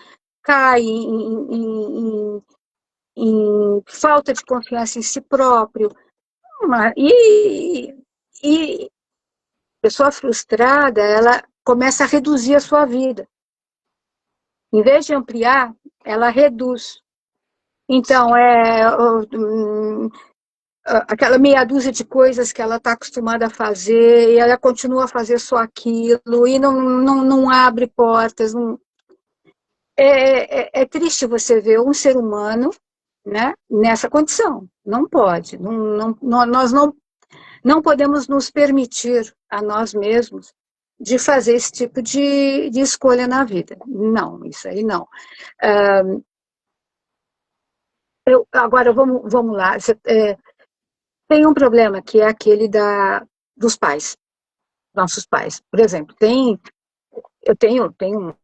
cai em falta de confiança em si próprio. E pessoa frustrada, ela começa a reduzir a sua vida. Em vez de ampliar, ela reduz. Então, aquela meia dúzia de coisas que ela está acostumada a fazer, e ela continua a fazer só aquilo, e não abre portas. É triste você ver um ser humano, né, nessa condição. Não pode. Nós não podemos nos permitir a nós mesmos de fazer esse tipo de escolha na vida. Não, isso aí não. Agora, vamos lá. Tem um problema que é aquele dos pais, nossos pais. Por exemplo, eu tenho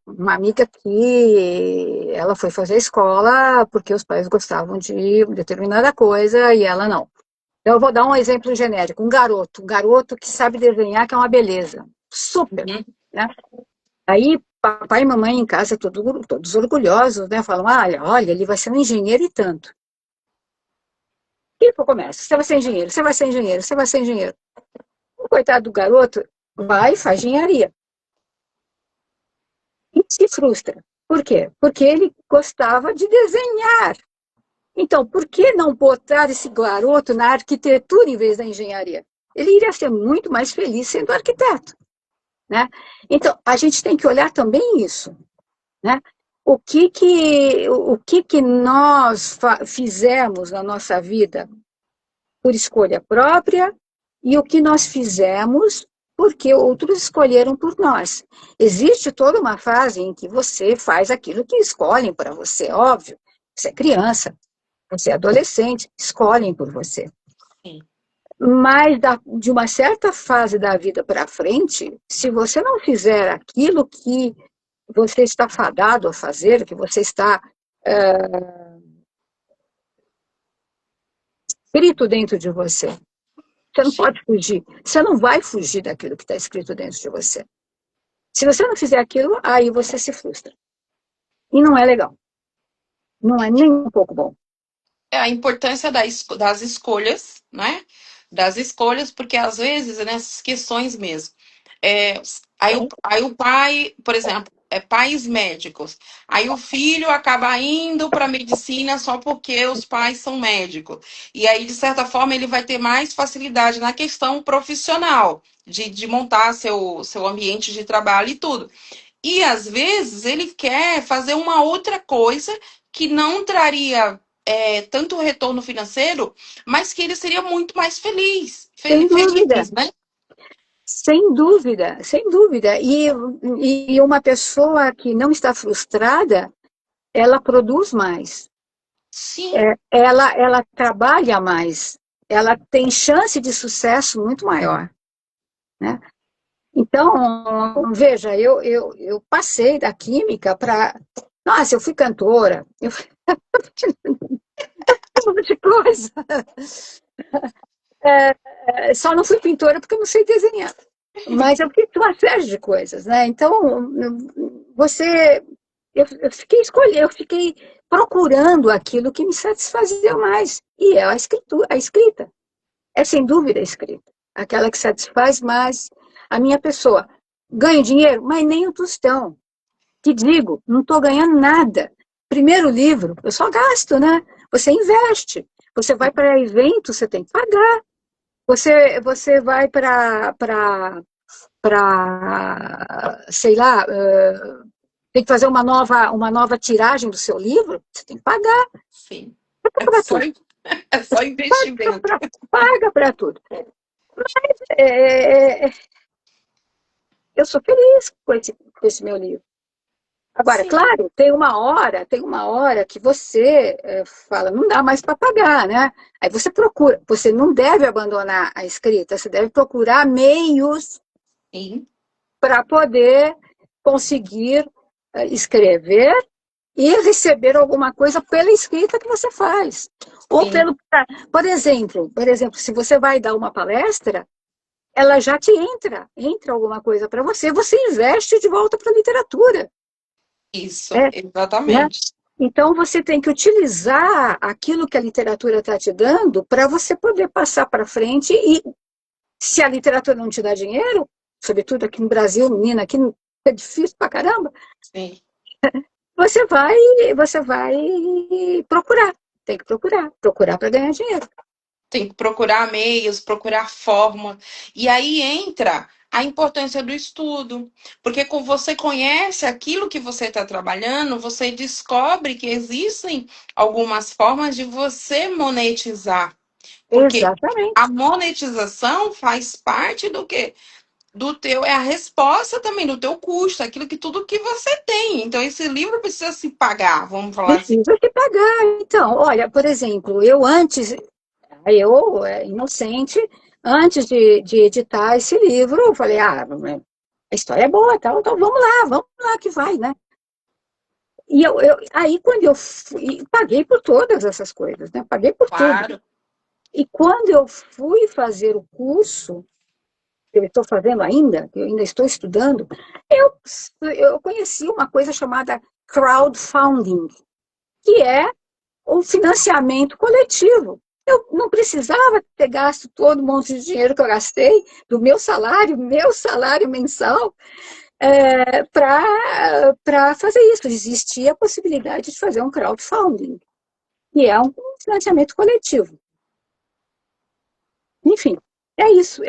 uma amiga que ela foi fazer escola porque os pais gostavam de determinada coisa e ela não. Então, eu vou dar um exemplo genérico. Um garoto que sabe desenhar, que é uma beleza. Super, Uhum. né? Aí, papai e mamãe em casa, todos orgulhosos, né? Falam, olha, ele vai ser um engenheiro e tanto. E começa, você vai ser engenheiro, você vai ser engenheiro, você vai ser engenheiro. O coitado do garoto vai e faz engenharia. E se frustra. Por quê? Porque ele gostava de desenhar. Então, por que não botar esse garoto na arquitetura em vez da engenharia? Ele iria ser muito mais feliz sendo arquiteto, né? Então, a gente tem que olhar também isso, né? O que que nós fizemos na nossa vida por escolha própria e o que nós fizemos porque outros escolheram por nós. Existe toda uma fase em que você faz aquilo que escolhem para você, óbvio. Você é criança, você é adolescente, escolhem por você. Sim. Mas de uma certa fase da vida para frente, se você não fizer aquilo que você está fadado a fazer, que você está escrito dentro de você, você não Sim. pode fugir. Você não vai fugir daquilo que está escrito dentro de você. Se você não fizer aquilo, aí você se frustra. E não é legal. Não é nem um pouco bom. É a importância das escolhas, né? Das escolhas, porque às vezes, nessas questões mesmo, aí o pai, por exemplo, pais médicos, aí o filho acaba indo para medicina só porque os pais são médicos. E aí, de certa forma, ele vai ter mais facilidade na questão profissional, de montar seu ambiente de trabalho e tudo. E às vezes ele quer fazer uma outra coisa que não traria tanto retorno financeiro, mas que ele seria muito mais feliz. Sem dúvida. Feliz, né? Sem dúvida, sem dúvida. E uma pessoa que não está frustrada, ela produz mais. Sim, Ela trabalha mais. Ela tem chance de sucesso muito maior, né? Então, veja, eu passei da química para. Nossa, eu fui cantora, eu fui um monte de coisa. Só não fui pintora porque eu não sei desenhar. Mas eu fiz uma série de coisas, né? Então, você. Eu fiquei escolhendo, eu fiquei procurando aquilo que me satisfazia mais. E é a escrita. É sem dúvida a escrita. Aquela que satisfaz mais a minha pessoa. Ganho dinheiro? Mas nem um tostão. Te digo, não estou ganhando nada. Primeiro livro, eu só gasto, né? Você investe. Você vai para evento, você tem que pagar. Você vai sei lá, tem que fazer uma nova tiragem do seu livro, você tem que pagar. sim. Paga É para só, tudo. é só investimento. Paga para tudo. É, eu sou feliz com esse meu livro. Agora, Sim, claro, tem uma hora que você fala, não dá mais para pagar, né? Aí você procura, você não deve abandonar a escrita, você deve procurar meios sim, para poder conseguir escrever e receber alguma coisa pela escrita que você faz. Ou sim. por exemplo, se você vai dar uma palestra, ela já entra alguma coisa para você, você investe de volta para a literatura. Isso, É, né? exatamente. Então, você tem que utilizar aquilo que a literatura está te dando para você poder passar para frente. E se a literatura não te dá dinheiro, sobretudo aqui no Brasil, menina, aqui é difícil pra caramba, Sim. você vai procurar. tem que procurar para ganhar dinheiro. Tem que procurar meios, procurar forma. E aí entra a importância do estudo. Porque quando você conhece aquilo que você está trabalhando, você descobre que existem algumas formas de você monetizar. Porque a Exatamente. monetização faz parte do quê? Do teu, é a resposta também do teu custo, aquilo que tudo que você tem. Então, esse livro precisa se pagar, vamos falar assim. Precisa que pagar. Então, olha, por exemplo, eu, inocente, antes de editar esse livro, eu falei, a história é boa, tal, então vamos lá que vai, né? E aí, quando eu fui, paguei por todas essas coisas, né? Paguei por tudo. Claro, E quando eu fui fazer o curso, que eu estou fazendo ainda, que eu ainda estou estudando, eu, eu conheci uma coisa chamada crowdfunding, que é o financiamento coletivo. Eu não precisava ter gasto todo um monte de dinheiro que eu gastei do meu salário mensal, para fazer isso. Existia a possibilidade de fazer um crowdfunding, que é um financiamento coletivo. Enfim, é isso.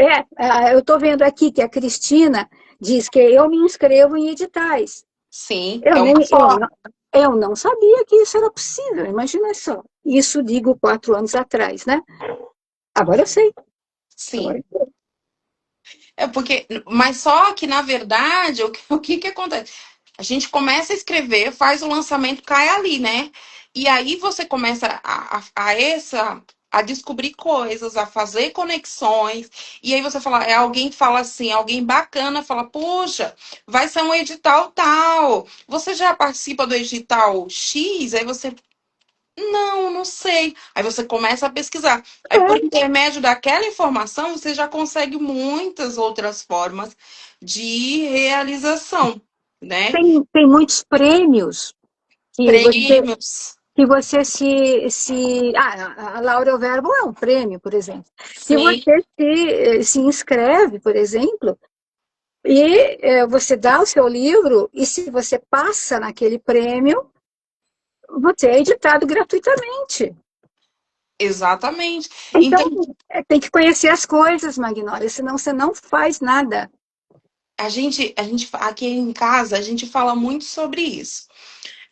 Eu estou vendo aqui que a Cristina diz que eu me inscrevo em editais. sim, Eu, é nem, uma forma. eu não sabia que isso era possível, imagina só. Isso digo 4 anos atrás, né? Agora eu sei. Agora Sim. eu sei. É porque, mas só que na verdade, o que que acontece? A gente começa a escrever, faz o lançamento, cai ali, né? E aí você começa a descobrir coisas, a fazer conexões, e aí você fala, alguém fala assim, alguém bacana fala, poxa, vai ser um edital tal. Você já participa do edital X? Aí você, não, não sei. Aí você começa a pesquisar. Aí, por intermédio daquela informação, você já consegue muitas outras formas de realização, né? Tem muitos prêmios que você, Prêmios. que você se. A Laura Verbo é um prêmio, por exemplo. Que Sim, você se inscreve, por exemplo, e você dá o seu livro, e se você passa naquele prêmio, você é editado gratuitamente. exatamente. Então, Então, tem que conhecer as coisas, Magnólia, senão você não faz nada. aqui em casa, a gente fala muito sobre isso.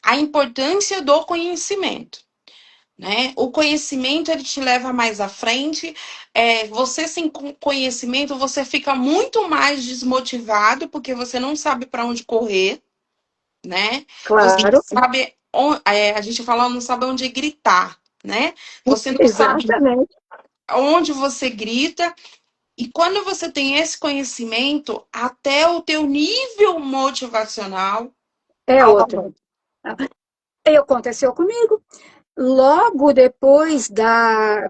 A importância do conhecimento. Né? O conhecimento ele te leva mais à frente. Você sem conhecimento você fica muito mais desmotivado porque você não sabe para onde correr, né? Você não Claro, sabe a gente fala não sabe onde gritar, né? Você não sabe exatamente. onde você grita e quando você tem esse conhecimento, até o teu nível motivacional É aumenta. outro. E aconteceu comigo. Logo depois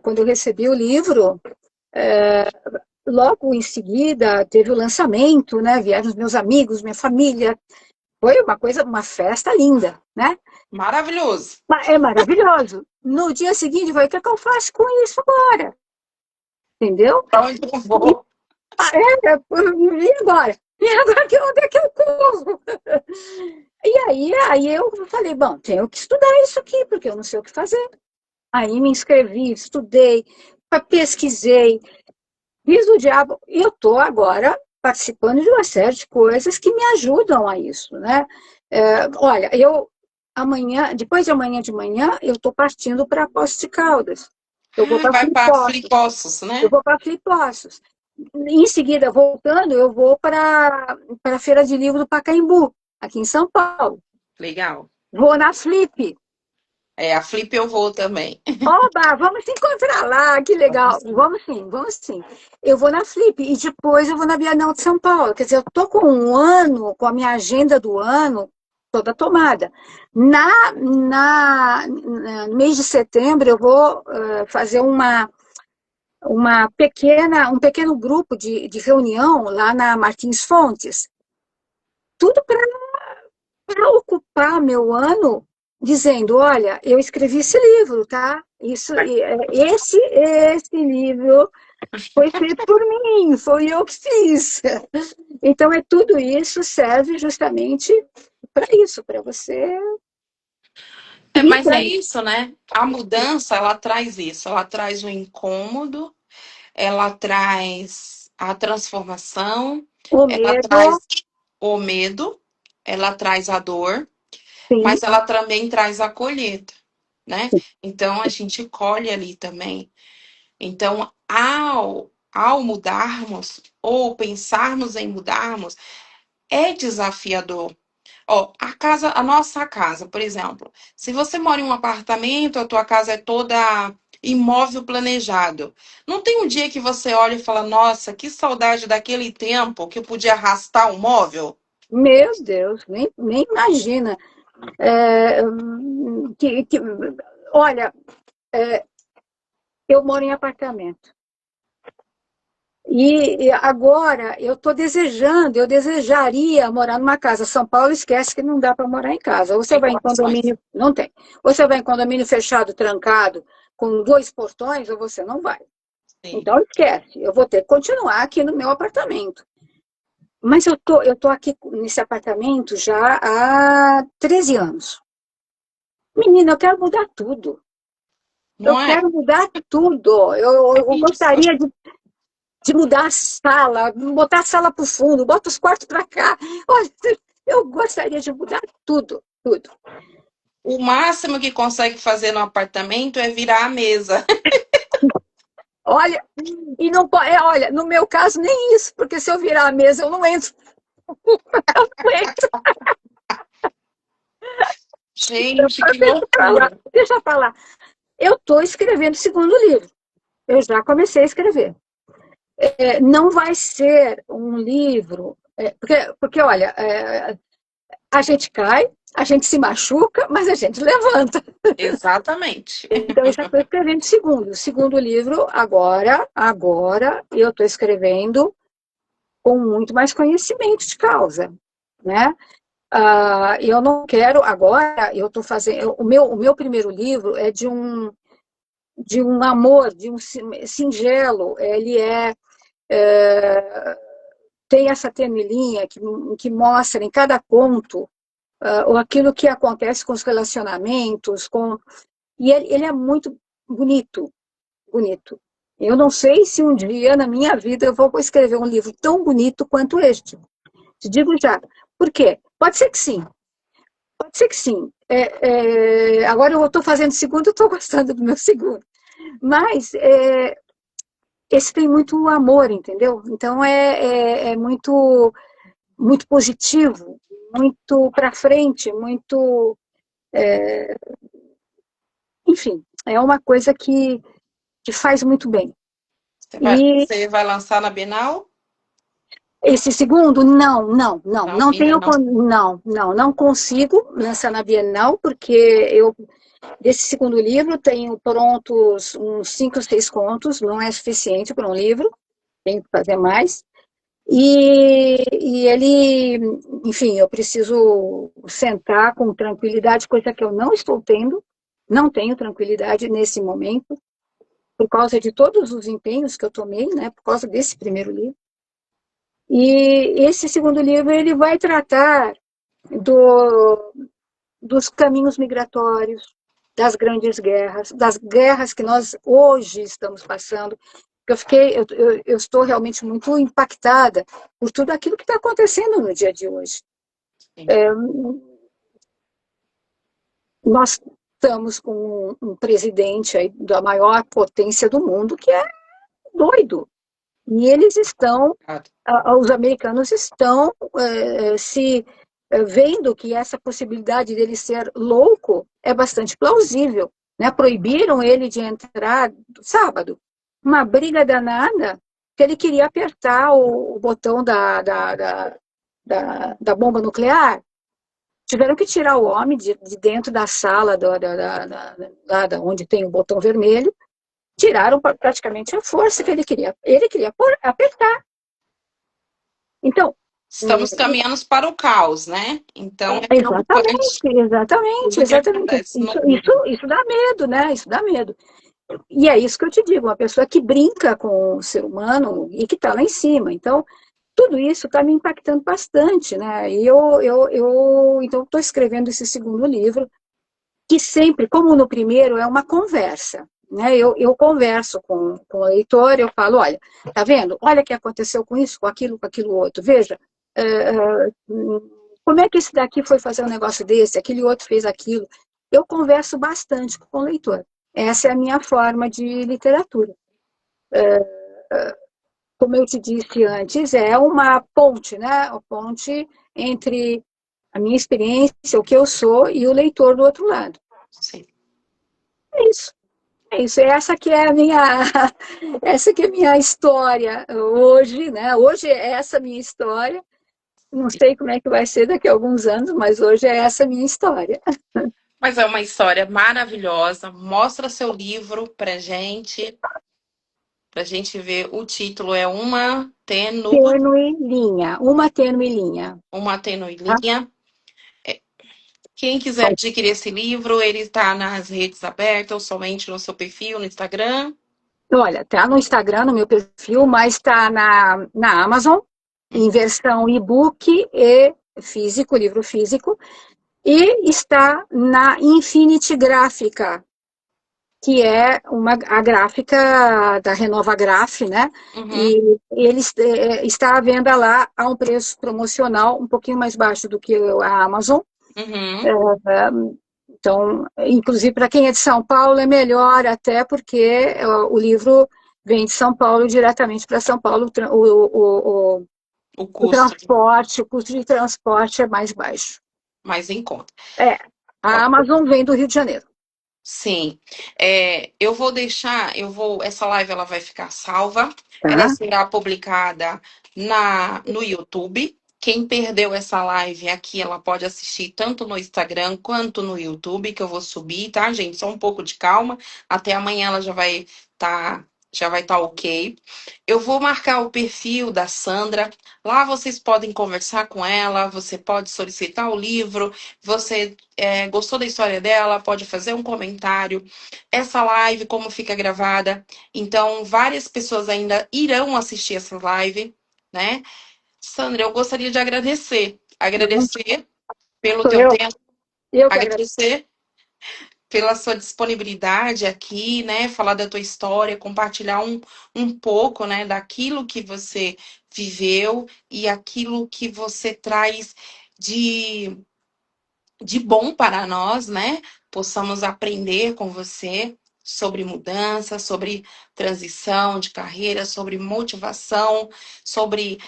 quando eu recebi o livro, logo em seguida teve o lançamento, né? Vieram os meus amigos, minha família. Foi uma coisa, uma festa linda, né? Maravilhoso. É maravilhoso. No dia seguinte, eu falei, o que é que eu faço com isso agora? Entendeu? Para onde eu E, vou? e agora? E agora onde é que eu corro? E aí eu falei, bom, tenho que estudar isso aqui, porque eu não sei o que fazer. Aí me inscrevi, estudei, pesquisei, fiz o diabo, e eu estou agora participando de uma série de coisas que me ajudam a isso, né? Olha, depois de amanhã de manhã, eu estou partindo para Poços de Caldas. Eu vou para Vai para Filipoços. Flipossos, Eu né? vou para Filipoços. Em seguida, voltando, eu vou para a Feira de Livro do Pacaembu, aqui em São Paulo. Legal. Vou na Flip. A Flip eu vou também. Oba, vamos se encontrar lá, que legal. Vamos sim, vamos sim. Eu vou na Flip e depois eu vou na Bienal de São Paulo. Quer dizer, eu tô com um ano, com a minha agenda do ano toda tomada. No mês de setembro eu vou fazer um pequeno grupo de reunião lá na Martins Fontes. Tudo para ocupar meu ano dizendo, olha, eu escrevi esse livro, tá? Esse livro foi feito por mim, foi eu que fiz. Então, tudo isso serve justamente para isso, para você. E Mas é isso, né? A mudança, ela traz isso. Ela traz o incômodo, ela traz a transformação, o ela medo, traz o medo, ela traz a dor, sim, mas ela também traz a colheita, né? Então a gente colhe ali também. Então, ao mudarmos ou pensarmos em mudarmos, é desafiador. Ó, a nossa casa, por exemplo, se você mora em um apartamento, a tua casa é toda imóvel planejado. Não tem um dia que você olha e fala, nossa, que saudade daquele tempo que eu podia arrastar um móvel? meu Deus, nem imagina. É, olha, eu moro em apartamento. E agora eu estou desejando, eu desejaria morar numa casa. São Paulo esquece que não dá para morar em casa. Ou você Tem vai em condições. condomínio, não tem. Ou você vai em condomínio fechado, trancado, com 2 portões, ou você não vai. Sim. Então esquece, eu vou ter que continuar aqui no meu apartamento. Mas eu tô aqui nesse apartamento já há 13 anos. Menina, eu quero mudar tudo. Eu Não é? quero mudar tudo. Eu Isso. gostaria de mudar a sala, botar a sala para o fundo, bota os quartos para cá. Olha, eu gostaria de mudar tudo, tudo. O máximo que consegue fazer no apartamento é virar a mesa. Olha, e não olha, no meu caso nem isso, porque se eu virar a mesa eu não entro, não entro. Gente, que Deixa para lá, loucura. deixa para lá. Eu estou escrevendo o segundo livro. Eu já comecei a escrever. Não vai ser um livro, porque olha, a gente cai, a gente se machuca, mas a gente levanta. Exatamente. Então, eu já estou escrevendo o segundo. O segundo livro, agora, eu estou escrevendo com muito mais conhecimento de causa, né? Eu não quero, agora, eu estou fazendo, o meu primeiro livro é de um amor, de um singelo, ele tem essa termilinha que mostra em cada conto aquilo que acontece com os relacionamentos, e ele é muito bonito, bonito. Eu não sei se um dia na minha vida eu vou escrever um livro tão bonito quanto este. Te digo já. Por quê? Pode ser que sim. Pode ser que sim. Agora eu estou fazendo segundo, estou gostando do meu segundo. Mas esse tem muito amor, entendeu? Então é muito, muito positivo, muito para frente, muito. Enfim, é uma coisa que faz muito bem. E Você vai lançar na Bienal? esse segundo, Não, não ainda tenho, não. não consigo lançar na Bienal, porque eu, desse segundo livro, tenho prontos uns 5 ou 6 contos, não é suficiente para um livro, tenho que fazer mais, e ele, enfim, eu preciso sentar com tranquilidade, coisa que eu não estou tendo, não tenho tranquilidade nesse momento, por causa de todos os empenhos que eu tomei, né, por causa desse primeiro livro. E esse segundo livro ele vai tratar do, dos caminhos migratórios, das guerras que nós hoje estamos passando. Eu estou realmente muito impactada por tudo aquilo que está acontecendo no dia de hoje. Sim. Nós estamos com um presidente aí da maior potência do mundo que é doido. E eles estão, os americanos estão se vendo que essa possibilidade dele ser louco é bastante plausível. Né? Proibiram ele de entrar sábado. Uma briga danada, que ele queria apertar o botão da bomba nuclear. Tiveram que tirar o homem de dentro da sala onde tem o botão vermelho, tiraram praticamente a força que ele queria apertar. Então, Estamos caminhando para o caos, né? Então é exatamente, preocupante exatamente, tudo que exatamente. acontece no Isso, mundo. isso dá medo, né? Isso dá medo. E é isso que eu te digo, uma pessoa que brinca com o ser humano e que está lá em cima. Então, tudo isso está me impactando bastante, né? E então, estou escrevendo esse segundo livro, que sempre, como no primeiro, é uma conversa. Né? Eu converso com o leitor, eu falo, olha, tá vendo? Olha o que aconteceu com aquilo outro. Veja, como é que esse daqui foi fazer um negócio desse, aquele outro fez aquilo. Eu converso bastante com o leitor. Essa é a minha forma de literatura. Como eu te disse antes, é uma ponte, né? A ponte entre a minha experiência, o que eu sou, e o leitor do outro lado. Sim. É isso. É isso, essa que é a minha, essa que é a minha história hoje, né? Hoje é essa minha história. Não sei como é que vai ser daqui a alguns anos, mas hoje é essa a minha história. Mas é uma história maravilhosa. Mostra seu livro pra gente ver. O título é Uma tênue linha. Uma tênue Tá? linha. Quem quiser adquirir esse livro, ele está nas redes abertas ou somente no seu perfil, no Instagram? Olha, tá no Instagram, no meu perfil, mas está na Amazon, em Uhum. versão e-book e físico, livro físico, e está na Infinity Gráfica, que é a gráfica da Renova Graph, né? Uhum. E ele está à venda lá a um preço promocional um pouquinho mais baixo do que a Amazon. Uhum. Então, inclusive para quem é de São Paulo é melhor até porque o livro vem de São Paulo diretamente para São Paulo, O o custo transporte, o custo de transporte é mais baixo. mais em conta. É, a Amazon vem do Rio de Janeiro. Sim, essa live ela vai ficar salva, ela Tá? será publicada no YouTube. Quem perdeu essa live aqui, ela pode assistir tanto no Instagram quanto no YouTube, que eu vou subir, tá, gente? Só um pouco de calma. Até amanhã ela já vai estar ok. Eu vou marcar o perfil da Sandra. Lá vocês podem conversar com ela, você pode solicitar o livro, você gostou da história dela, pode fazer um comentário. Essa live, como fica gravada, então várias pessoas ainda irão assistir essa live, né? Sandra, eu gostaria de agradecer. Não Agradecer pelo sou teu tempo, eu que agradeço. agradecer pela sua disponibilidade aqui, né? Falar da tua história, compartilhar um pouco, né, daquilo que você viveu e aquilo que você traz de de bom para nós, né? Possamos aprender com você sobre mudança, sobre transição de carreira, sobre motivação, sobre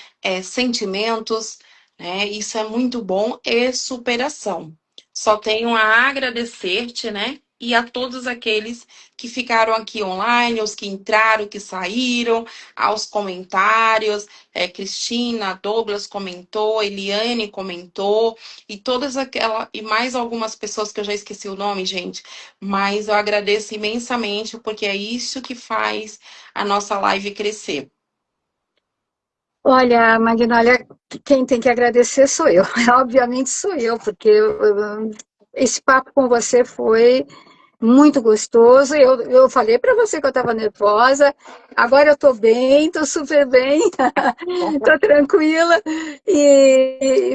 sentimentos, né? Isso é muito bom e superação. Só tenho a agradecer-te, né? E a todos aqueles que ficaram aqui online, os que entraram, que saíram, aos comentários. Cristina, Douglas comentou, Eliane comentou e todas aquelas e mais algumas pessoas que eu já esqueci o nome, gente, mas eu agradeço imensamente porque é isso que faz a nossa live crescer. Olha, Magnólia, quem tem que agradecer sou eu. Obviamente sou eu, porque esse papo com você foi muito gostoso. Eu falei para você que eu estava nervosa, agora eu estou bem, estou super bem, estou tranquila.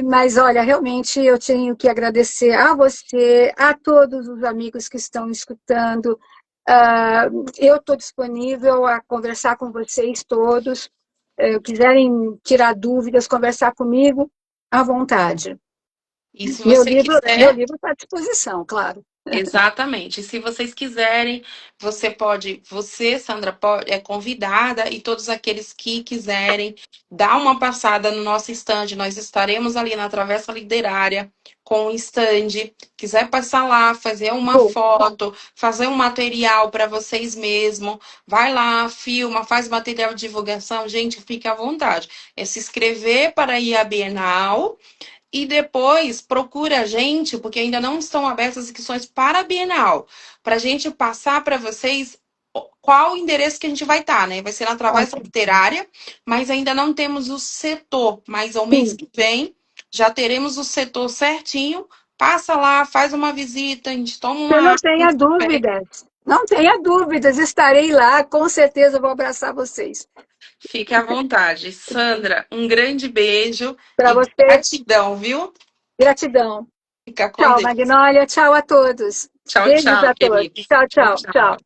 Mas olha, realmente eu tenho que agradecer a você, a todos os amigos que estão escutando. Eu estou disponível a conversar com vocês todos. Quiserem tirar dúvidas, conversar comigo, à vontade. E se você Meu quiser, livro está à disposição, claro. exatamente. Se vocês quiserem, você, Sandra, é convidada e todos aqueles que quiserem dar uma passada no nosso stand. Nós estaremos ali na Travessa Literária com o stand. Quiser passar lá, fazer uma Bom, foto, fazer um material para vocês mesmos, vai lá, filma, faz material de divulgação. Gente, fique à vontade. É se inscrever para ir à Bienal e depois procura a gente, porque ainda não estão abertas as inscrições para a Bienal, para a gente passar para vocês qual o endereço que a gente vai estar, né? Vai ser na Travessa ótimo. Literária, mas ainda não temos o setor. Mas ao mês Sim, que vem já teremos o setor certinho. Passa lá, faz uma visita, a gente toma você uma não água, um tenha café. dúvidas. Não tenha dúvidas, estarei lá, com certeza vou abraçar vocês. Fique à vontade. Sandra, um grande beijo Para e você, gratidão, viu? gratidão. Fica com Tchau, Deus. Magnólia. Tchau a todos. Tchau, Beijos tchau, a todos. queridos. Tchau, Tchau, tchau, tchau. tchau.